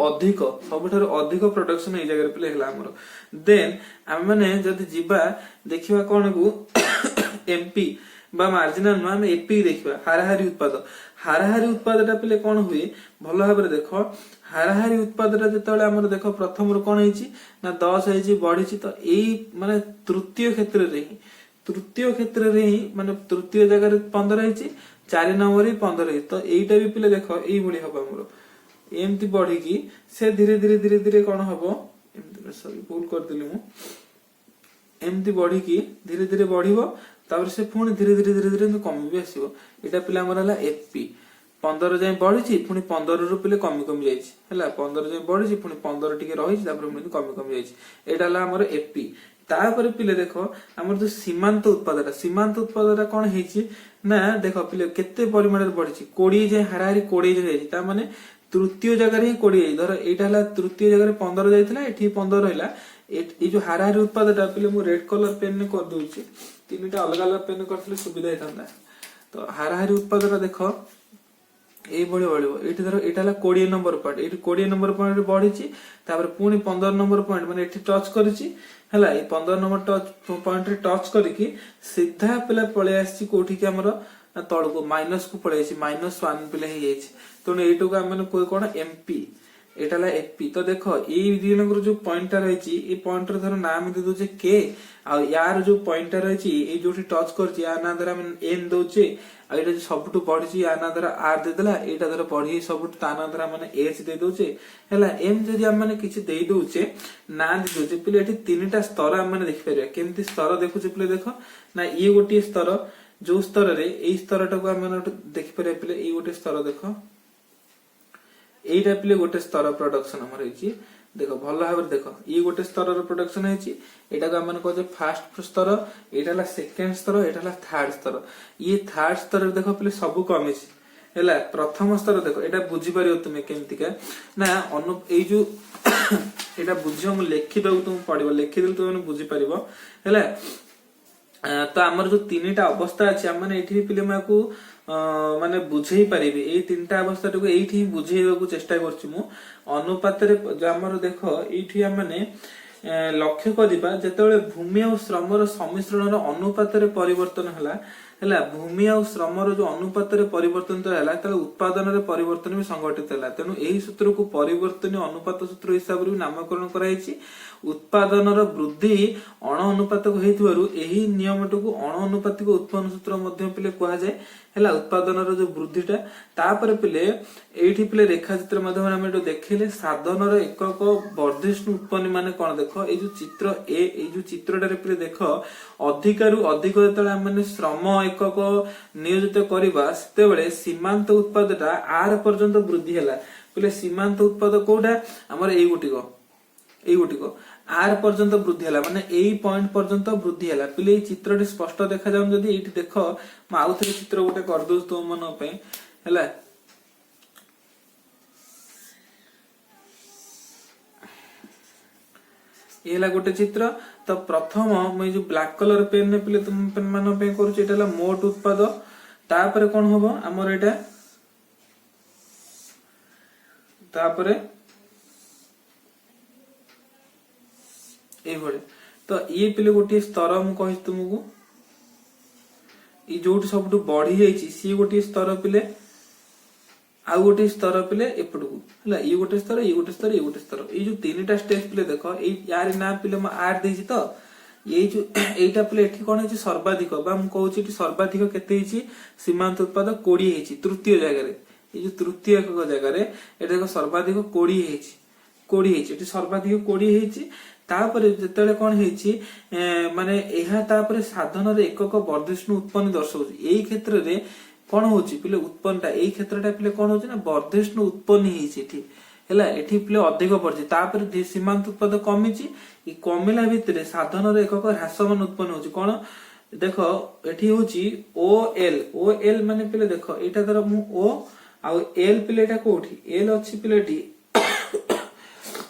ଅଧିକ ପ୍ରଡକ୍ସନ ଏଇ ଜାଗାରେ ପିଲେ ହେଲା ଆମର। ଦେନ୍ ଆମେ ମାନେ ଯଦି ଯିବା ଦେଖିବା କଣ କୁ ଏମପି ବା ମାର୍ଜିନାଲ ନୁହଁ, ଆମେ ଏପି ଦେଖିବା, ହାରାହାରି ଉତ୍ପାଦଟା ପିଲେ କଣ ହୁଏ ଭଲ ଭାବରେ ଦେଖ, ହାରାହାରି ଉତ୍ପାଦଟା ଯେତେବେଳେ ଆମର ଦେଖ ପ୍ରଥମରୁ କଣ ହେଇଛି ନା 10 ହେଇଛି ବଢିଛି, ତ ଏଇ ମାନେ ତୃତୀୟ କ୍ଷେତ୍ରରେ ହିଁ ମାନେ ତୃତୀୟ ଜାଗାରେ 15 ହେଇଛି, 4 नंबर 15 ହେଇଛି ତ ଏଇଟା ବି ପିଲେ ଦେଖ ଏଇ ଭଳି ହବ ଆମର ଏମିତି ବଢିକି ସେ ଧୀरे धीरे धीरे धीरे कौन हबो एमती सॉरी भूल करदिली मु एमती बढ़िकी धीरे धीरे बढ़िबो तापर से पुणी धीरे धीरे धीरे धीरे कमी भी आसीबो एटा पिला हमर हला एफपी 15 जाय बढ़िची पुणी 15 रु पिले कमी कमी जाईची हला 15 जाय बढ़िची पुणी 15 टिके रहिची तापर पुणी कमी कमी जाईची एटा हला हमर एफपी तापर पिले देखो हमर जो सीमांत उत्पादटा कोन हेची ना देखो पिले केते परिमाण रे बढ़िची 20 जाय हाराहारी 20 जाय ता माने तृतीय जगह रे 20 धर एटा हला तृतीय जगह रे 15 जायथिला एठी 15 रहला ए जो हाराहारी उत्पादटा पिले मु रेड कलर पेन ने कर दूची तीनटा अलग अलग पेन करथले सुविधा हेतंदा तो हाराहारी उत्पादटा देखो ए बढी बढिबो एठी धर एटा हला 20 नंबर पॉइंट एठी 20 नंबर पॉइंट रे बढ़िची तापर पुणी 15 नंबर पॉइंट माने एठी टच करिची हला ए 15 नंबर टच पॉइंट रे टच करिकी सीधा पिला पळे आसी कोठी के हमर तळको माइनस को पळे आसी -1 पिला हे जाईची तो एटू का हमन कोइ कोन एमपी एटा ला एफपी तो देखो ए दिनकर जो पॉइंटर रहिची ए पॉइंटर धर नाम दे दोचे के आ यार जो पॉइंटर रहिची ए जोठी टच करची आ ना धर हम एन दोचे आ एटा जो सबटु पढिची आ ना धर आर दे देला एटा धर पढी सबटु ताना धर माने एच दे दोचे हला एम जदी हम माने किछि देई दोचे ना दे दोचे पिले एठी तीनटा स्तर हम माने देखि परिया केमती स्तर देखुचे पिले देखो ना ये गोटी स्तर जो स्तर रे ए स्तरटा को हम माने देखि परिया पिले ए गोटी स्तर देखो एटा पिले गोटे स्तर प्रोडक्शन हमर हेची देखो भल भाबरे देखो ई गोटे स्तर रो प्रोडक्शन हेची एटा को हमन कहजे फर्स्ट स्तर एटा ला सेकंड स्तर एटा ला थर्ड स्तर ये थर्ड स्तर देखो पिले सब कमी छी हैला प्रथम स्तर देखो एटा बुझी परियो तुमे केमति का ना अनु ए जो एटा बुझियो हम लेखि दउ तुम पडिबो लेखि देल तुम बुझी परिबो हैला तो हमर जो तीनटा अवस्था अछि हम माने एठी पिले माकू माने बुझेई परिबे ए तीनटा अवस्था को एठी बुझेइबा को चेष्टा करछि मु अनुपात रे हमर देखो एठी हम माने लक्ष्य करिबा जेतेबेले भूमि और श्रम रो समिश्रण रो अनुपात रे परिवर्तन हला भूमि और श्रम रो जो अनुपात रे परिवर्तन तो हला त उत्पादन रे परिवर्तन भी संघटित हला तेनु एही सूत्र को परिवर्तनीय अनुपात सूत्र हिसाब रे नामकरण कराइछि उत्पादन रो वृद्धि अण अनुपात को हेतुवारु एही नियमटको अण अनुपातिक उत्पन्न सूत्र मध्ये पिले कहा जाय हला उत्पादन रो जो वृद्धिटा तापर पिले एठी पिले रेखा चित्र माध्यम हम एटो देखिले साधन रो एकक वर्धिष्णु उत्पन्न माने कोन देखो ए जो चित्र ए जो चित्रटा रे पिले देखो अधिकारु अधिक जेतले हम माने श्रम एकक नियोजित करबा सेते बेले सीमांत उत्पादटा आर पर्यंत वृद्धि हला पिले सीमांत उत्पाद कोडा हमर एई गुटिको आर पर्यंत वृद्धि हला माने एई पॉइंट पर्यंत वृद्धि हला पिले चित्रटी स्पष्ट देखा जाउन जदी एठी देखो म आउथरे चित्र गोटे कर दउ तो मन पे हला एला गोटे चित्र तो प्रथम मैं जो ब्लैक कलर पेन ने पिले तुम पेन मान पे करू एटा हला मोट उत्पाद तापर कोन होबो हमर एटा तापर एभळे तो ये पिले गोटे स्तर मु कहि तुमको ई जोट सबटु बढ़ी जाईची सी गोटे स्तर पिले आ गोटे स्तर पिले एपटकू हला ई गोटे स्तर ई गोटे स्तर ई गोटे स्तर ई जो तीनटा स्टेज पिले देखो ई यार ना पिले म आर देछि तो ये जो एटा पिले एठी कोन हेछि सर्वाधिक बा मु कहूची एठी सर्वाधिक केते हेछि सीमांत उत्पाद 20 हेछि तृतीय जगह रे ई जो तृतीय एकक जगह रे एटा देखो सर्वाधिक 20 हेछि एठी सर्वाधिक 20 हेछि तापर जेतेले कोन हेछि माने एहा तापर साधन रे एकक वर्धिष्णु उत्पन्न दर्शाउछि एई क्षेत्र रे कोन होछि पिले उत्पन्नटा एई क्षेत्रटा पिले कोन होछि ना वर्धिष्णु उत्पन्न हेछि एठी हला एठी पिले अधिक पड़छि तापर सीमांत उत्पाद कमिछि ई कमिला भितरे साधन रे एकक ह्रासमान उत्पन्न होछि कोन देखो एठी होछि ओएल माने पिले देखो एटा धर मु ओ आ एल पिले एटा कोठी एल अछि पिले एठी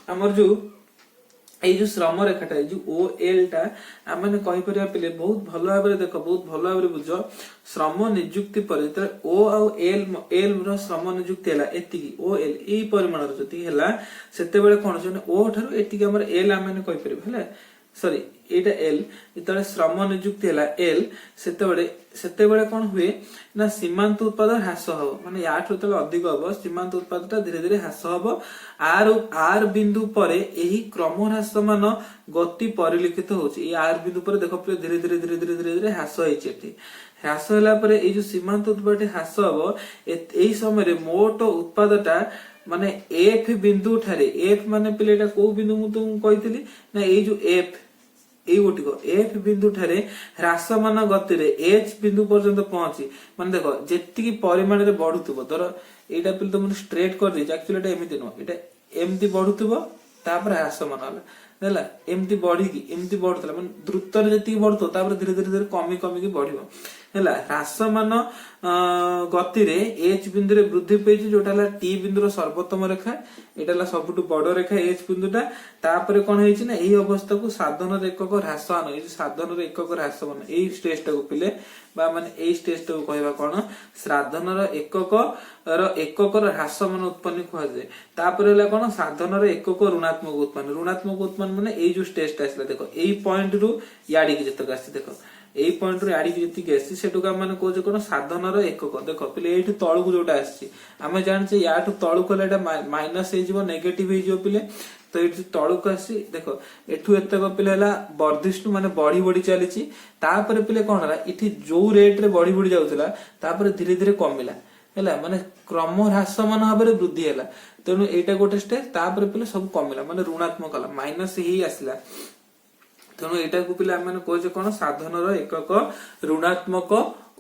हमर जो এই যে শ্রম রেখাটা এই যে ও এল টা আমনে কहि परिया पिले बहुत भलो भाबरे देखो बहुत भलो भाबरे बुझो श्रम नियुक्ति पर त ओ आ एल रो श्रम नियुक्ति हला एति ओ एल ए परिमाण रो जति हला सेते बेले कोन छै ओ ठारो एति हमर एल आमने कहि परिबे हला सॉरी एटा एल इतले श्रम नियुक्ति हला एल सेते बेले कोन हुए ना सीमांत उत्पाद ह्रास हो माने याठो तले अधिक हो सीमांत उत्पादटा धीरे धीरे ह्रास हो आर बिंदु परे एही क्रम ह्रासमान गति परिलिखित होछि ए आर बिंदु परे देखो धीरे धीरे ह्रास होइछि एठी ହ୍ରାସ ହେଲା ପରେ ଏଇ ଯୋଉ ସୀମାନ୍ତ ଉତ୍ପାଦଟି ହ୍ରାସ ହବ, ଏଇ ସମୟରେ ମୋଟ ଉତ୍ପାଦଟା ମାନେ ଏଫ ବିନ୍ଦୁ ଠାରେ, ଏଫ ମାନେ ପିଲେ ଏଟା କୋଉ ବିନ୍ଦୁ ମୁଁ ତୁମକୁ କହିଥିଲି ନା ଏଇ ଯୋଉ ଏଫ, ଏଇ ଗୋଟିକ ଏଫ ବିନ୍ଦୁ ଠାରେ ହ୍ରାସମାନ ଗତିରେ ଏଚ ବିନ୍ଦୁ ପର୍ଯ୍ୟନ୍ତ ପହଞ୍ଚି, ମାନେ ଦେଖ ଯେତିକି ପରିମାଣରେ ବଢୁଥିବ, ଧର ଏଇଟା ପିଲେ ତ ମୁଁ ଷ୍ଟ୍ରେଟ କରିଦେଇଛି, ଆକ୍ଚୁଆଲି ଏଟା ଏମିତି ନୁହଁ, ଏଟା ଏମିତି ବଢୁଥିବ ତାପରେ ହ୍ରାସମାନ ହେଲା ଏମିତି ବଢିକି ଏମିତି ବଢୁଥିଲା, ମାନେ ଦ୍ରୁତରେ ଯେତିକି ବଢୁଥିବ ତାପରେ ଧୀରେ ଧୀରେ ଧୀରେ କମି କମିକି ବଢିବ ହେଲା। ହ୍ରାସମାନ ଗତିରେ ଏଚ ବିନ୍ଦୁରେ ବୃଦ୍ଧି ପାଇଛି, ଯୋଉଟା ହେଲା ଟି ବିନ୍ଦୁର ସର୍ବୋତ୍ତମ ରେଖା, ଏଇଟା ହେଲା ସବୁଠୁ ବଡ ରେଖା ଏଚ ବିନ୍ଦୁଟା। ତାପରେ କଣ ହେଇଛି ନା ଏଇ ଅବସ୍ଥାକୁ ସାଧନର ଏକକ ହ୍ରାସମାନ, ଏଇ ସାଧନର ଏକକ ହ୍ରାସମାନ, ଏଇ ଷ୍ଟେଜ ଟାକୁ ପିଲେ ବା ମାନେ ଏଇ ଷ୍ଟେଜ ଟାକୁ କହିବା କଣ, ସାଧନର ଏକକର ହ୍ରାସମାନ ଉତ୍ପନ୍ନ କୁହାଯାଏ। ତାପରେ ହେଲା କଣ, ସାଧନର ଏକକ ଋଣାତ୍ମକ ଉତ୍ପନ୍ନ। ଋଣାତ୍ମକ ଉତ୍ପନ୍ନ ମାନେ ଏଇ ଯୋଉ ଷ୍ଟେଜ ଟା ଆସିଲା, ଦେଖ ଏଇ ପଏଣ୍ଟ ରୁ ଇଆଡିକି ଯେତକ ଆସିଛି, ଦେଖ ଏଇ ପଏଣ୍ଟ ରୁ ଆଡିକି ଯେତିକି ଆସିଛି ସେଟାକୁ ଆମେ ମାନେ କହୁଛେ କଣ, ସାଧନର ଏକକ। ଦେଖ ପିଲେ ଏଇଠୁ ତଳକୁ ଯୋଉଟା ଆସିଛି ଆମେ ଜାଣିଛେ ୟାଠୁ ତଳକୁ ହେଲେ ଏଟା ମାଇନସ ହେଇଯିବ, ନେଗେଟିଭ ହେଇଯିବ ପିଲେ, ତ ଏଇଠି ତଳକୁ ଆସିଛି, ଦେଖ ଏଠୁ ଏତକ ପିଲେ ହେଲା ବର୍ଦ୍ଧିଷ୍ଣୁ ମାନେ ବଢି ବଢି ଚାଲିଛି। ତାପରେ ପିଲେ କଣ ହେଲା, ଏଠି ଯୋଉ ରେଟ ରେ ବଢି ବଢି ଯାଉଥିଲା ତାପରେ ଧୀରେ ଧୀରେ କମିଲା ହେଲା, ମାନେ କ୍ରମ ହ୍ରାସମାନ ଭାବରେ ବୃଦ୍ଧି ହେଲା। ତେଣୁ ଏଇଟା ଗୋଟେ ଷ୍ଟେଜ, ତାପରେ ପିଲେ ସବୁ କମିଲା, ମାନେ ଋଣାତ୍ମକ ହେଲା, ମାଇନସ ହେଇ ଆସିଲା। ତେଣୁ ଏଇଟାକୁ ପିଲେ ଆମେ କହୁଛେ କଣ, ସାଧନର ଏକକ ଋଣାତ୍ମକ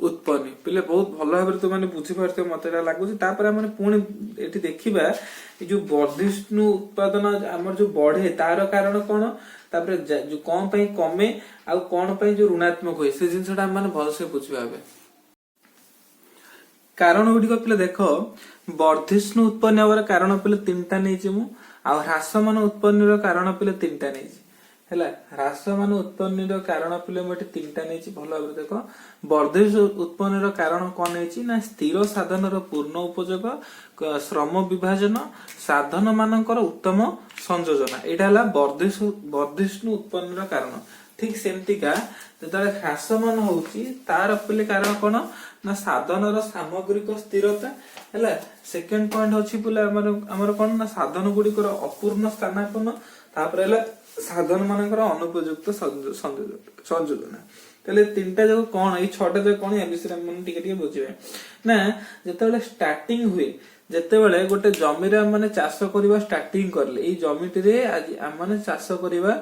ଉତ୍ପନ୍ନ। ପିଲେ ବହୁତ ଭଲ ଭାବରେ ତୁମେ ବୁଝିପାରୁଥିବ ମତେ ଏଟା ଲାଗୁଛି। ତାପରେ ଆମେ ପୁଣି ଏଠି ଦେଖିବା ଏଇ ଯୋଉ ବର୍ଦ୍ଧିଷ୍ଣୁ ଉତ୍ପାଦନ ଆମର ଯୋଉ ବଢେ ତାର କାରଣ କଣ, ତାପରେ କଣ ପାଇଁ କମେ ଆଉ କଣ ପାଇଁ ଯୋଉ ଋଣାତ୍ମକ ହୁଏ, ସେ ଜିନିଷଟା ଆମେ ମାନେ ଭଲସେ ବୁଝିବା ଏବେ। କାରଣ ଗୁଡିକ ପିଲେ ଦେଖ, ବର୍ଦ୍ଧିଷ୍ଣୁ ଉତ୍ପନ୍ନ ହେବାର କାରଣ ପିଲେ ତିନିଟା ନେଇଛି ମୁଁ, ଆଉ ହ୍ରାସମାନ ଉତ୍ପନ୍ନର କାରଣ ପିଲେ ତିନିଟା ନେଇଛି ହେଲା। ହ୍ରାସମାନ ଉତ୍ପନ୍ନର କାରଣ ପିଲେ ମୁଁ ଏଠି ତିନିଟା ନେଇଛି, ଭଲ ଭାବରେ ଦେଖ। ବର୍ଦ୍ଧିଷ୍ଣୁ ଉତ୍ପନ୍ନର କାରଣ କଣ ନେଇଛି ନା, ସ୍ଥିର ସାଧନର ପୂର୍ଣ୍ଣ ଉପଯୋଗ, ଶ୍ରମ ବିଭାଜନ, ସାଧନ ମାନଙ୍କର ଉତ୍ତମ ସଂଯୋଜନା, ଏଇଟା ହେଲା ବର୍ଦ୍ଧିଷ୍ଣୁ ଉତ୍ପନ୍ନର କାରଣ। ଠିକ ସେମିତିକା ଯେତେବେଳେ ହ୍ରାସମାନ ହଉଛି ତାର ପିଲେ କାରଣ କଣ ନା, ସାଧନର ସାମଗ୍ରିକ ସ୍ଥିରତା ହେଲା। ସେକେଣ୍ଡ ପଏଣ୍ଟ ଅଛି ପିଲେ ଆମର କଣ ନା, ସାଧନ ଗୁଡିକର ଅପୂର୍ଣ୍ଣ ସ୍ଥାନାପନ୍ନ, ତାପରେ ହେଲା ସାଧନ ମାନଙ୍କର ଅନୁପଯୁକ୍ତ ସଂଯୋଜନା। ତାହେଲେ ତିନିଟା ଯାକ କଣ, ଏଇ ଛଅଟା ଯାକ କଣ, ଏ ବିଷୟରେ ଆମେ ଟିକେ ଟିକେ ବୁଝିବା ନା। ଯେତେବେଳେ ଷ୍ଟାର୍ଟିଂ ହୁଏ, ଯେତେବେଳେ ଗୋଟେ ଜମିରେ ଆମେ ଚାଷ କରିବା ଷ୍ଟାର୍ଟିଂ କରିଲେ, ଏଇ ଜମିଟିରେ ଆଜି ଆମେ ଚାଷ କରିବା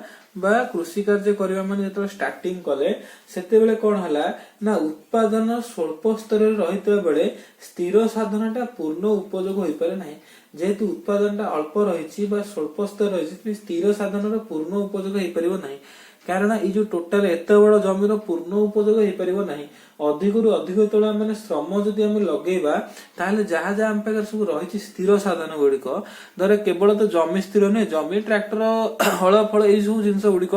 ବା କୃଷି କାର୍ଯ୍ୟ କରିବା ମାନେ ଯେତେବେଳେ ଷ୍ଟାର୍ଟିଂ କଲେ, ସେତେବେଳେ କଣ ହେଲା ନା, ଉତ୍ପାଦନ ସ୍ୱଳ୍ପ ସ୍ତରରେ ରହିଥିବା ବେଳେ ସ୍ଥିର ସାଧନଟା ପୂର୍ଣ୍ଣ ଉପଯୋଗ ହୋଇପାରେ ନାହିଁ। ଯେହେତୁ ଉତ୍ପାଦନଟା ଅଳ୍ପ ରହିଛି ବା ସ୍ୱଳ୍ପ ସ୍ତର ରହିଛି, ସ୍ଥିର ସାଧନର ପୂର୍ଣ୍ଣ ଉପଯୋଗ ହେଇପାରିବ ନାହିଁ। କାରଣ ଏଇ ଯୋଉ ଟୋଟାଲ ଏତେ ବଡ ଜମିର ପୂର୍ଣ୍ଣ ଉପଯୋଗ ହେଇପାରିବ ନାହିଁ। ଅଧିକରୁ ଅଧିକ ଯେତେବେଳେ ଆମେ ଶ୍ରମ ଯଦି ଆମେ ଲଗେଇବା, ତାହେଲେ ଯାହା ଯାହା ଆମ ପାଖରେ ସବୁ ରହିଛି ସ୍ଥିର ସାଧନ ଗୁଡିକ, ଧର କେବଳ ତ ଜମି ସ୍ଥିର ନୁହେଁ, ଜମି ଟ୍ରାକ୍ଟର ହଳ ଫଳ ଏଇ ସବୁ ଜିନିଷ ଗୁଡିକ,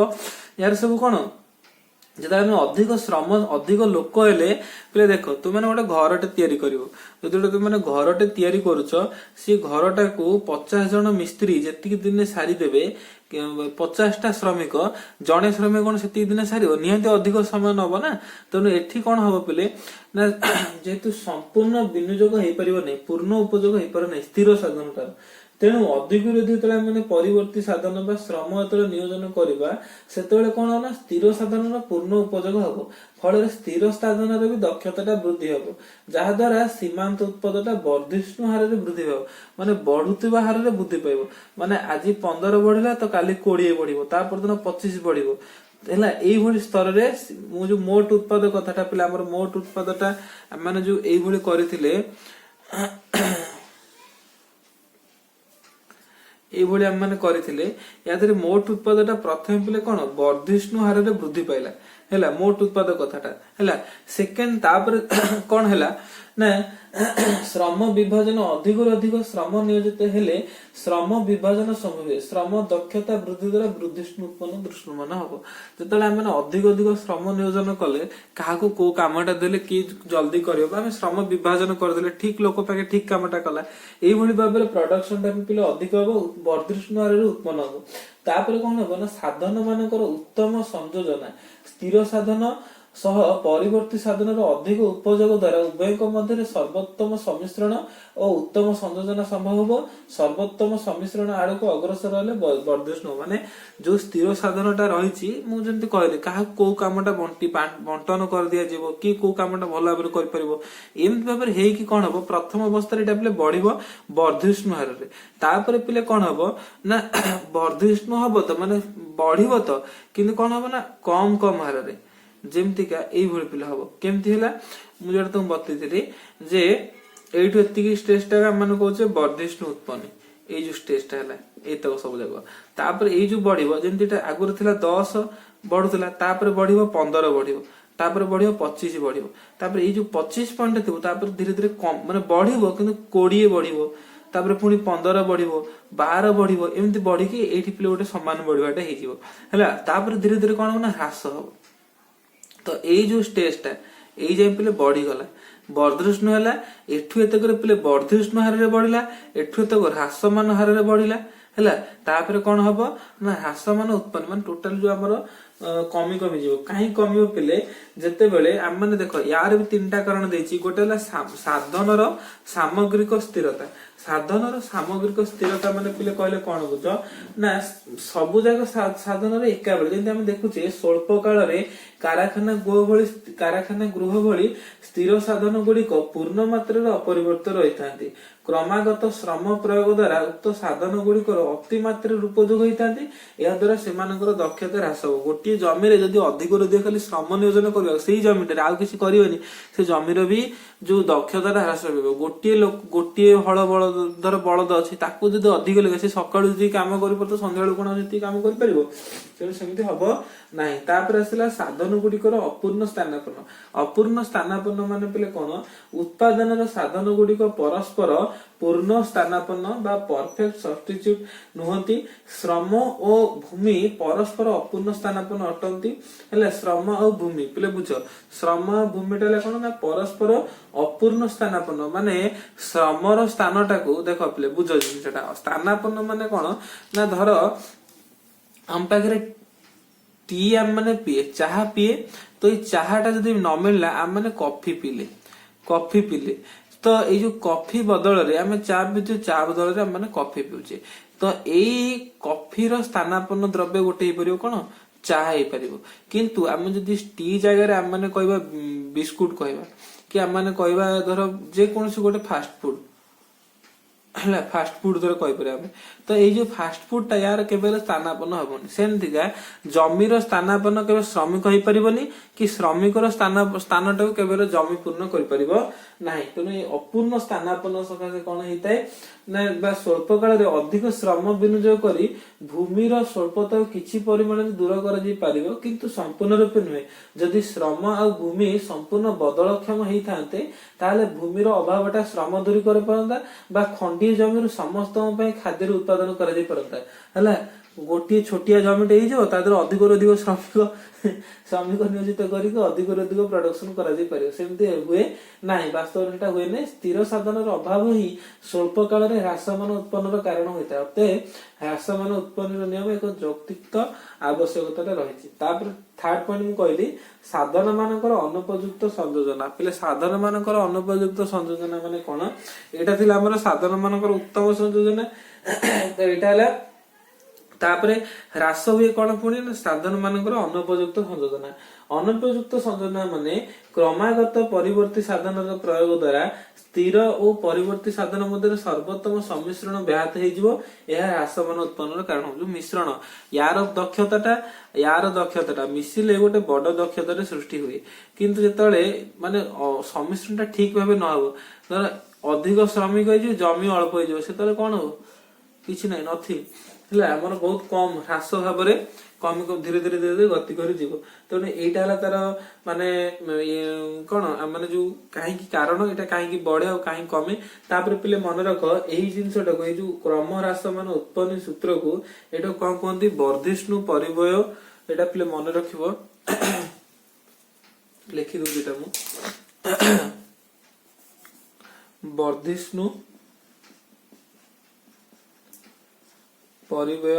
ୟାର ସବୁ କଣ, ଯେତେବେଳେ ଆମେ ଅଧିକ ଶ୍ରମ ଅଧିକ ଲୋକ ହେଲେ, ପିଲେ ଦେଖ ତୁମେ ଗୋଟେ ଘରଟେ ତିଆରି କରିବ, ଯଦି ଗୋଟେ ତୁମେ ଘରଟେ ତିଆରି କରୁଛ, ସେ ଘରଟାକୁ 50 ଜଣ ମିସ୍ତ୍ରୀ ଯେତିକି ଦିନେ ସାରିଦେବେ, 50ଟା ଶ୍ରମିକ, ଜଣେ ଶ୍ରମିକ କଣ ସେତିକି ଦିନେ ସାରିବ, ନିହାତି ଅଧିକ ସମୟ ନବ ନା। ତେଣୁ ଏଠି କଣ ହବ ପିଲେ ନା, ଯେହେତୁ ସମ୍ପୂର୍ଣ୍ଣ ବିନିଯୋଗ ହେଇପାରିବ ନାହିଁ, ପୂର୍ଣ୍ଣ ଉପଯୋଗ ହେଇପାରିବ ନାହିଁ ସ୍ଥିର ସାଧନଟାର, ତେଣୁ ଅଧିକରୁ ଅଧିକ ଯେତେବେଳେ ଆମେ ପରିବର୍ତ୍ତୀ ସାଧନ ବା ଶ୍ରମ ଯେତେବେଳେ ନିୟୋଜନ କରିବା, ସେତେବେଳେ କଣ ହବ ନା, ସ୍ଥିର ସାଧନର ପୂର୍ଣ୍ଣ ଉପଯୋଗ ହବ। ଫଳରେ ସ୍ଥିର ସାଧନର ବି ଦକ୍ଷତାଟା ବୃଦ୍ଧି ହବ, ଯାହା ଦ୍ୱାରା ସୀମାନ୍ତ ଉତ୍ପାଦଟା ବର୍ଦ୍ଧିଷ୍ଣୁ ହାରରେ ବୃଦ୍ଧି ପାଇବ, ମାନେ ବଢୁଥିବା ହାରରେ ବୃଦ୍ଧି ପାଇବ। ମାନେ ଆଜି 15 ବଢିଲା ତ କାଲି 20 ବଢିବ, ତା ପରଦିନ 25 ବଢିବ ହେଲା। ଏଇଭଳି ସ୍ତରରେ ମୁଁ ଯୋଉ ମୋଟ ଉତ୍ପାଦ କଥାଟା ପିଲା, ଆମର ମୋଟ ଉତ୍ପାଦଟା ମାନେ ଯୋଉ ଏଇଭଳି କରିଥିଲେ, ଏଇଭଳି ଆମେ କରିଥିଲେ, ୟା ଦେହରେ ମୋଟ ଉତ୍ପାଦଟା ପ୍ରଥମେ ପିଲେ କଣ, ବର୍ଦ୍ଧିଷ୍ଣୁ ହାରରେ ବୃଦ୍ଧି ପାଇଲା ହେଲା, ମୋଟ ଉତ୍ପାଦ କଥାଟା ହେଲା। ସେକେଣ୍ଡ ତାପରେ କଣ ହେଲା ନା, ଶ୍ରମ ବିଭାଜନ, ଅଧିକରୁ ଅଧିକ ଶ୍ରମ ନିୟୋଜିତ ହେଲେ ଶ୍ରମ ବିଭାଜନ ସମ୍ଭବ, ଶ୍ରମ ଦକ୍ଷତା ବୃଦ୍ଧି ଦ୍ୱାରା ବୃଦ୍ଧିଷ୍ଣୁ ଉତ୍ପନ୍ନ ଦୃଶ୍ୟମାନ ହବ। ଯେତେବେଳେ ଆମେ ଅଧିକ ଅଧିକ ଶ୍ରମ ନିୟୋଜନ କଲେ, କାହାକୁ କୋଉ କାମଟା ଦେଲେ କି ଜଲ୍ଦି କରିବ, ଆମେ ଶ୍ରମ ବିଭାଜନ କରିଦେଲେ, ଠିକ ଲୋକ ପାଖେ ଠିକ କାମଟା କଲା, ଏଇଭଳି ଭାବରେ ପ୍ରଡକ୍ସନଟା ବି ପିଲେ ଅଧିକ ହବ, ବର୍ଦ୍ଧିଷ୍ଣୁ ହାରରେ ଉତ୍ପନ୍ନ ହବ। ତାପରେ କଣ ହବ ନା, ସାଧନ ମାନଙ୍କର ଉତ୍ତମ ସଂଯୋଜନା, ସ୍ଥିର ସାଧନ सह परिवर्ती साधन अधिक उपयोग द्वारा उभय मध्य सर्वोत्तम सम्मिश्रण और उत्तम संयोजन संभव हो सर्वोत्तम सम्मिश्रण आड़ को अग्रसर हेले वर्धिष्णु माने जो स्थिर साधनटा रही मुझे कहली क्या कौ कमटा बंटन कर दि जाव कि कौ कमटा भल भाव कर एमती भाव में कौन हम प्रथम अवस्था पे बढ़ वर्धिष्णु हार तापर पिले कौन हम ना वर्धिष्णु हम तो माने बढ़ तो कि कौन हम ना कम कम हार जेमतिका एभଳି पिला हम केमती है मुझे तुम बतई जे एठू एतिकी स्टेजटा मान कहे वर्धिष्णु उत्पन्न ये जो स्टेजटा है एतक सब जाक तापर ये जो बढ़ जमी आगुरी थी 10 बढ़ुला तापर बढ़ 15 बढ़ तापर बढ़ 25 बढ़ तापर ये जो 25 पॉइंट थी तापर धीरे धीरे कम माने बढ़ कि 20 बढ़ तापर पुणी 15 बढ़ 12 बढ़ एमती बढ़ी ये पिले गोटे सामान बढ़वाटा होपर धीरे धीरे कौन ना ह्रास हम तो ये जो स्टेजटा ये जाए पिले बढ़ीगला वर्धिष्णु है एठू एतक पिले वर्धिष्णु हार बढ़ला एठू एतक ह्रासमान हार बढ़ला है तापर कौन हम ना ह्रासमान उत्पन्न मान टोटाल जो आमर कमी कमी जीव कहीं कम पिले जिते बेले आम मैंने देख यार भी 3टा कारण देछि गोटे साधन सामग्रिक स्थिरता साधन सामग्रिक स्थिरता माने पिले कहले कौन बुझ ना सबु जाक साधन एका बेले जमी आम देखुचे स्वल्प काल कारखाना गृह भली स्थिर साधन गुड़िक पूर्ण मात्रा अपरिवर्तित रही था क्रमागत श्रम प्रयोग द्वारा उक्त साधन गुड़िक अति मात्रा उपयोग होता द्वारा से दक्षता ह्रास हो गोटे जमी जदि अधिक अधिक खाली श्रम नियोजन कर जमीटे आउ कि करनी से जमीर भी जो दक्षता ह्रास गोटे हल बलद धर बलद अच्छी जब अधिक लगे से सकाळु जी काम कर संध्या कौन जी काम कर तेणु हम ना तापर आसला साधन गुड़िकर अपूर्ण स्थानापन्न मान पे कौन उत्पादन साधन गुड़िक परस्पर पूर्ण स्थानापन्न बा परफेक्ट सब्स्टिट्यूट नुहति श्रम और भूमि परस्पर अपूर्ण स्थानापन्न अटंती हेले श्रम और भूमि पे बुझ श्रम भूमिटा कौन ना परस्पर अपूर्ण स्थानापन्न माने श्रमर स्थानटा को देख पे बुझ जिनटा स्थानापन्न माने कौन ना धर आम पाखे टी आम मैंने पीए चाह पीए तो ये चाहटा जब न मिलला आम मैंने कॉफी पीले तो ये जो कॉफी बदल रे आम चा पीछे चा बदल रे मैंने कॉफी पीछे तो यही कॉफीर स्थानापन्न द्रव्य गोटे हो कौन चाह हो पार किंतु आम जदि टी जगह आम मैंने कहवा बिस्कुट कहवा कि आम मैंने कहवा धर जेकोसी गोटे फास्ट फूड है फास्ट फूड धर कहीपर तो ये जो फास्ट फूड टा यार केवल स्थानापन्न हेनी सेमतिका जमीर स्थानापन्न केवल श्रमिक हो पारनि कि श्रमिकर स्थान टाक केवल जमी पूर्ण कर तेणु अपूर्ण स्थानापन्न सकाशे कौन होता है ना स्वल्प काल अधिक श्रम विनियोग कर भूमिर स्वल्पता किसी परिमाण दूर कर किंतु संपूर्ण रूपे नुहे जदि श्रम आ भूमि संपूर्ण बदलक्षम होता ताले भूमिर अभावटा श्रम दूरी कर पारंता खंडीय जमी समस्त खाद्य उत्पादन कर गोटे छोटिया जमीटे हो अधिक अधिक श्रमिक नियोजित करके अधिक अधिक प्रोडक्शन करमती हुए ना वास्तव में हुए ना स्थिर साधन अभाव ही स्वल्प काल ह्रासमान उत्पन्न कारण होता है अतः ह्रासमान उत्पन्न नियम एक यौक्तिक आवश्यकता रही थर्ड पॉइंट मुझे कहली साधन मानकर अनुपयुक्त संयोजना पे साधन मानकर अनुपयुक्त संयोजना माने कौन यहाँ थी आम साधन मानकर उत्तम संयोजना तो यहाँ तापरे ह्रास हुए कौन पुणी साधन मानकर अनुपयुक्त संयोजना अनुपयुक्त संयोजना माने क्रमागत परिवर्ती साधन प्रयोग द्वारा स्थिर और परिवर्ती साधन मध्य सर्वोत्तम सम्मिश्रण व्याहत हो ह्रासमान उत्पन्न कारण जो मिश्रण यार दक्षता मिसिले गोटे बड़ दक्षता सृष्टि हुए किंतु जिते माने सम्मिश्रण ठीक भाव न हो अधिक श्रमिक हो जमी अल्प हो कौन हो कि ना नथिंग आमर बहुत कम ह्रास भाव में कम कम धीरे धीरे धीरे धीरे गति कर तेणु यहाँ तार माने कौन माने जो कहीं कारण यहाँ कहीं बढ़े और कहीं कमे तापर पे मन रख यही जिनटा को जो क्रम ह्रास मान उत्पन्न सूत्र को ये कौन कहते वर्धिष्णु परिवय यहाँ पे मन रख लिखिदी वर्धिष्णु परिवय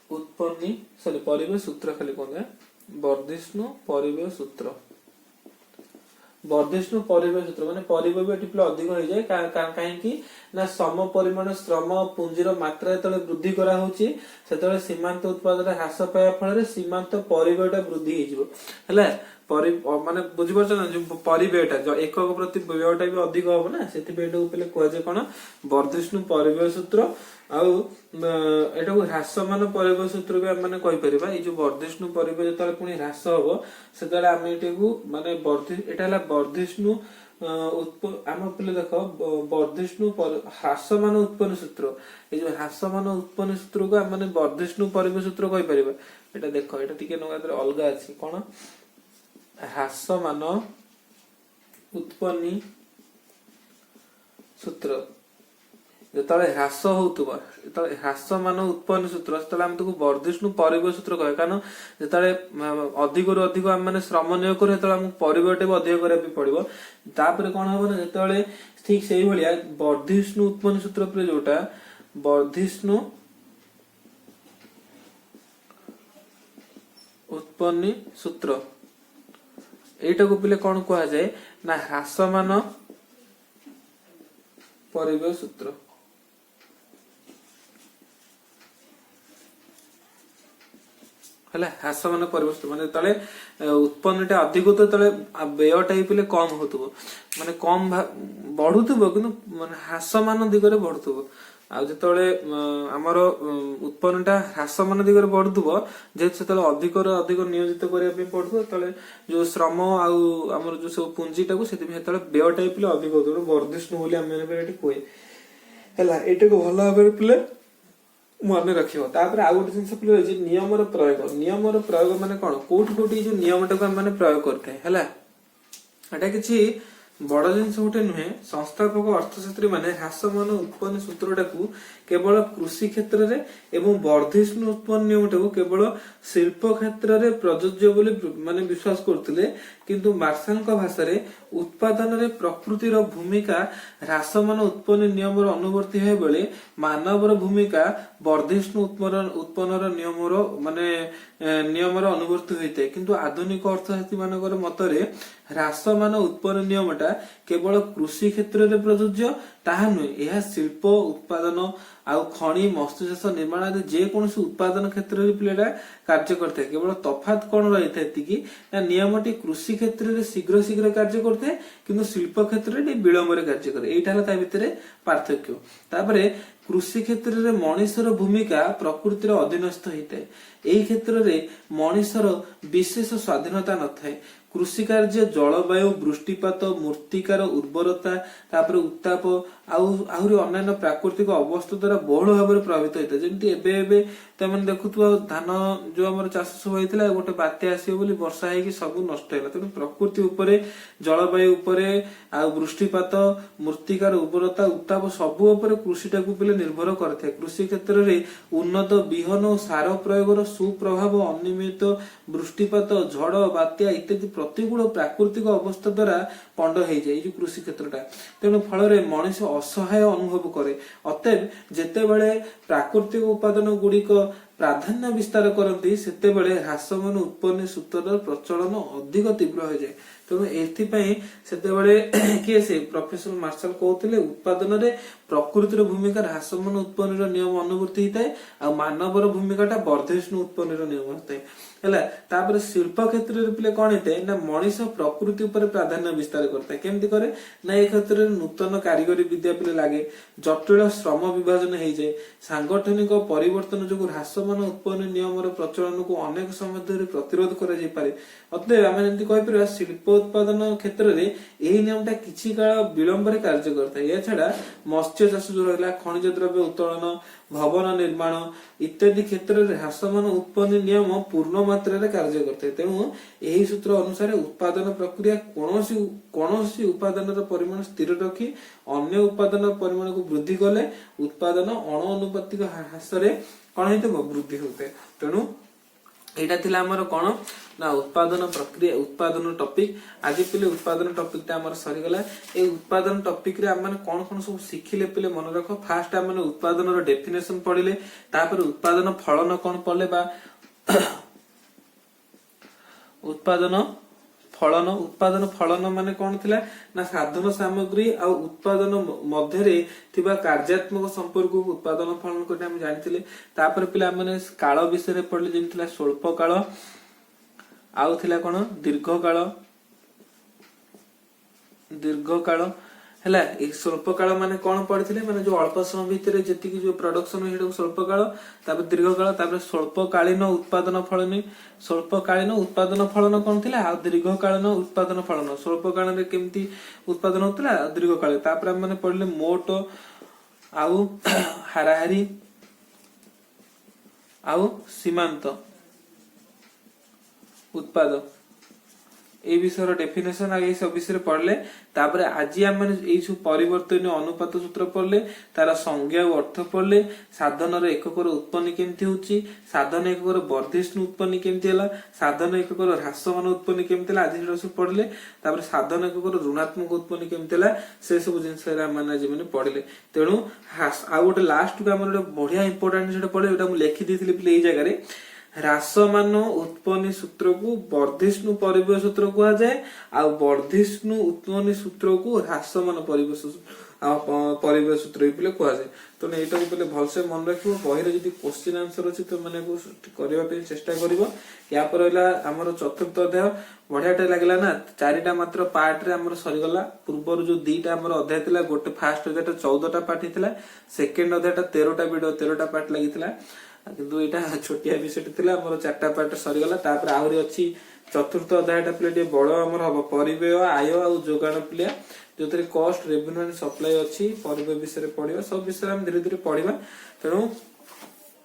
उत्पन्न सॉरी परिव्यय सूत्र खाली कहते वर्धिष्णु परिव्यय सूत्र वर्धिष्णु परिव्यय सूत्र माने परिव्यय भी टिपले अधिक हो जाए काहेकि ना सम परिमाण श्रम पुंजीर मात्रा जतले वृद्धि करा होची सेतले सीमांत उत्पादन ह्रास पाया फल सीमांत परिव्ययटा वृद्धि हो जिवो हैला माने बुझी परछ ना जो परिव्ययटा जो एकक प्रति व्ययटा भी अधिक हो ना सेति बेटो पले कोआ जे कोन वर्धिष्णु परिव्यय सूत्र आउ एटा को ह्रासमान परिव्यय सूत्र भी हम माने कहि परिबा ए जो वर्धिष्णु परिव्यय जतले पुनी ह्रास होबो सेतले हम एटाकू माने एटा हला वर्धिष्णु आम पे देख वर्धिष्णु ह्रासमान उत्पन्न सूत्र ये जो ह्रासमान उत्पन्न सूत्र को आम वर्धिष्णु परिव्यय सूत्र कहि परिबा एटा देख एटा टिके नगादरे अलगा अछि कोन ह्रासमान उत्पन्न सूत्र जतले ह्रास होतबो जतले ह्रासमान उत्पन्न सूत्र तले हम तको वर्धिष्णु परिव्यय सूत्र कहे कारण जतले अधिक रु अधिक हम माने श्रम नियोग करे तले हम परिव्ययटे भी अधिक करे भी पड़िबो तापर कोन होबो ना जतले ठीक सेही भलिया वर्धिष्णु उत्पन्न सूत्र पर जोटा वर्धिष्णु उत्पन्न सूत्र एटा को पिले कोन कहा जाय ना ह्रासमान परिव्यय सूत्र हला ह्रासमान परिव्यय सूत्र माने तले उत्पन्नटा अधिक तो तले व्ययटा ही पिले कम होतबो माने कम बढ़ुतबो किंतु माने ह्रासमान दिगरे बढ़ुतबो आ जतले हमर उत्पन्नटा ह्रासमान दिगरे बढ़ुतबो जे सेतले अधिक रो अधिक नियोजित करिया पे पड़थो तले जो श्रम आ हमर जो सब पुंजीटा को सेति सेतले व्ययटा ही पिले अधिक होतबो वर्धिष्णु बोली हम ने एटी कोइ हला एटा को भलो भाबे पिले मन रखियो तापर आ गोटे जिंस पिले जे नियम रो प्रयोग माने कोन कोठी जो नियमटा को हम माने प्रयोग करथे हला एटा किछि बड़ जिनस गोटे नुहे संस्थापक अर्थशास्त्री माने ह्रासमान उत्पन्न सूत्रटा को केवल कृषि क्षेत्र रे एवं वर्धिष्णु उत्पन्न नियमटा को केवल शिल्प क्षेत्र रे प्रयोज्य बोली माने विश्वास करथिले किंतु मार्शल का भाषा रे उत्पादन रे प्रकृति रो भूमिका ह्रासमान उत्पन्न नियम रो अनुवर्ती है बेले मानव रो भूमिका वर्धिष्णु उत्पन्न रो नियम रो माने नियम रो अनुवर्ती होइते किंतु आधुनिक अर्थशास्त्री मानकर मतरे ह्रासमान उत्पन्न नियमटा केवल कृषि क्षेत्र रे प्रयोज्य ताहा नुहे यह शिल्प उत्पादन आउ खणी मत्स्यचाष निर्माण आदि जे कोनोसी उत्पादन क्षेत्र रे प्लेटा कार्य करते केवल तफात कोन रहिते एतिकी ना नियमटी कृषि क्षेत्र रे शीघ्र शीघ्र कार्य करते किंतु शिल्प क्षेत्र रे विलंब रे कार्य करे एटा हला ता भितरे पार्थक्य तापरे कृषि क्षेत्र रे मनुष्यर भूमिका प्रकृति रो अधीनस्थ होइते एही क्षेत्र रे मनुष्यर विशेष स्वाधीनता नथाय कृषि कार्य जलवायु वृष्टिपात मूर्तिकार उर्वरता तापर उत्ताप आहुरी अन्य प्राकृतिक अवस्था द्वारा बहुल भाव में प्रभावित होता है जमी एबे तमें देखुवा धान जो आम चाष सब होता है गोटे बात्या आसो बोली वर्षा है सब नष्ट है तेणु प्रकृति उपरे जलवायु उपरे आ वृष्टिपात मूर्तिकार उर्वरता उत्ताप सब उपरे कृषिटा को पिले निर्भर करते कृषि क्षेत्र में उन्नत विहन और सार प्रयोग सुप्रभाव अनियमित वृष्टिपात झड़ बात्या इत्यादि प्रतिकूल प्राकृतिक अवस्था द्वारा पंड हो जाए कृषि क्षेत्रटा तेणु फल मनुष्य असहाय अनुभव करे अतएव जेतेबेले प्राकृतिक उपादान गुड़िक प्राधान्य विस्तार करती सेतेबेले ह्रासमान उत्पन्न सूत्र प्रचलन अधिक तीव्र हो जाए तेणु एथिपाई सेतेबेले किए से प्रोफेसर मार्शल कहते उत्पादन रे प्रकृतिर भूमिका ह्रासमान उत्पन्न नियम अनुवर्ती होता है आ मानवर भूमिकाटा वर्धिष्णु उत्पन्न नियम होता है हैला तापर शिल्प क्षेत्र रे पिले कोन हेते ना मनुष्य प्रकृति ऊपर प्राधान्य विस्तार करता है केमति करे ना ए क्षेत्र रे नूतन कारीगरी विद्या पिले लागे जटिल श्रम विभाजन हो जाए सांगठनिक परिवर्तन जो ह्रासमान उत्पन्न नियम प्रचलन को अनेक समय धरि प्रतिरोध करा जाय पारे अतएव आमे जंती कहि परिबा शिल्प उत्पादन क्षेत्र रे एही नियमटा किछि काल विलंब रे कार्य करता है या छडा मत्स्य चाष जो रहला खनिज द्रव्य उत्तोलन भवन निर्माण इत्यादि क्षेत्र में ह्रासमान उत्पन्न नियम पूर्ण मात्रा रे कार्य करते तेणु यही सूत्र अनुसार उत्पादन प्रक्रिया कौन उपादान परिमाण स्थिर रखी अन्य उपादान परिमाण को वृद्धि कले उत्पादन अणुपातिक ह्रास कौन हो वृद्धि होते तेणु एटा थिला हमर कोन ना उत्पादन प्रक्रिया उत्पादन टॉपिक आज पिले उत्पादन टॉपिक ता हमर सरी गला ए उत्पादन टॉपिक रे हम कोन कोन सब सिखिले पिले मन रखो फास्ट हम उत्पादन रो डेफिनेशन पढिले तापर उत्पादन फलन कोन पढले बा उत्पादन फलन माने कौन थिला ना साधन सामग्री आ उत्पादन मध्यरे थिबा कार्यात्मक संपर्क को उत्पादन फलन कोटे हम जानिथिले। तापर पिला माने काल विषय रे पढले जेम थिला स्वल्प काल आउ थिला कोन दीर्घ काल हैला। ए स्वल्प काल माने कोन पढिथिले माने जो अल्प समय भितर जेतिकी जो प्रोडक्शन हेडो स्वल्प काल, तापर दीर्घ काल, तापर स्वल्पकालीन उत्पादन फलन कोन थिला आ दीर्घ कालीन उत्पादन फलन। स्वल्पकाल रे केमती उत्पादन होतला दीर्घ काल। तापर हम माने पढले मोट आउ हाराहारी आउ सीमांत उत्पाद ए विषय डेफिनेशन आगे सब विषय पढ़ले। तापर आज आम परिवर्तन अनुपात सूत्र पढ़ले, तार संज्ञा और अर्थ पढ़ले, साधन एकक उत्पन्न केमती होची, साधन एकक वर्धिष्णु उत्पन्न केमती हला, साधन एकक ह्रासमान उत्पन्न केमती हला आज सब पढ़ले। तापर साधन एकक ऋणात्मक उत्पन्न केमती हला से सब जिंस आज पढ़ले। तेणु आ गोटे लास्ट को आम बढ़िया इंपोर्टेंट पढ़े लिखि दी जगह ह्रासमान उत्पन्न सूत्र को वर्धिष्णु परिव्यय सूत्र कहा जाए, आ वर्धिष्णु उत्पन्न सूत्र को ह्रासमान परिव्यय सूत्र भी कहा जाए। तो एटा को पहले भलसे मन रखिबो। बहिरे जदी क्वेश्चन आंसर अछि तो माने को करबा पे चेष्टा करिवो। या पर रहला हमर चतुर्थ अध्याय बढ़ियाटे लागला ना, चारिटा मात्र पार्ट रे हमर सरी गला। पूर्वर जो दीटा हमर अध्याय थिला, गोटे फर्स्ट अध्यायटा 14टा पार्ट थिला, सेकंड अध्यायटा 13टा वीडियो 13टा पार्ट लागिथिला, किंतु एटा छोटिया विषय थिला हमर चारटा पार्ट सरी गला। तापर आहुरी अछि चतुर्थ अध्यायटा प्ले बड़ हमर हबो परिव्यय आय आ जोगान प्ले, जोतरे कॉस्ट रेवेन्यू एंड सप्लाई अछि। परिव्यय विषय पढ़िबा, सब विषय हम धीरे धीरे पढ़िबा। तेणु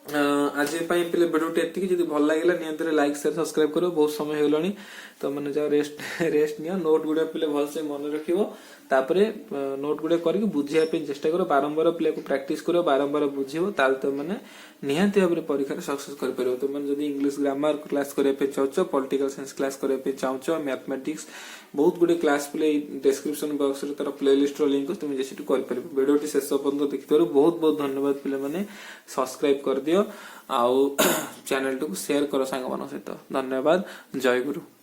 आज पहले वीडियो एतिकी जदि भल लगे नियंत्रण लाइक शेयर सब्सक्राइब करो। बहुत समय होगलानी तो मैंने जाओ रेस्ट नियो। नोट गुड़ा पे भलसे मन रखिबो, तापरे नोट गुड़ा करके बुझिया पे चेष्टा करो। बारंबार प्ले को प्रैक्टिस करो, बारंबार बुझिबो, ताल तो माने निहांती भाबरे परीक्षा सक्सेस कर परिबो। तो माने जदि इंग्लिश ग्रामर क्लास करे पे चाहछो, पॉलिटिकल साइंस क्लास करे पे चाहछो, मैथमेटिक्स बहुत गुडे क्लास प्ले डिस्क्रिप्शन बॉक्स रे तार प्लेलिस्ट रो लिंक तुम जेसिटु कर परिबो। वीडियोटी शेष पर्यंत देखिथारो बहुत बहुत धन्यवाद। पिले माने सब्सक्राइब कर दियो आउ चैनल टू शेयर करो सांग मान सहित। धन्यवाद। जय गुरु।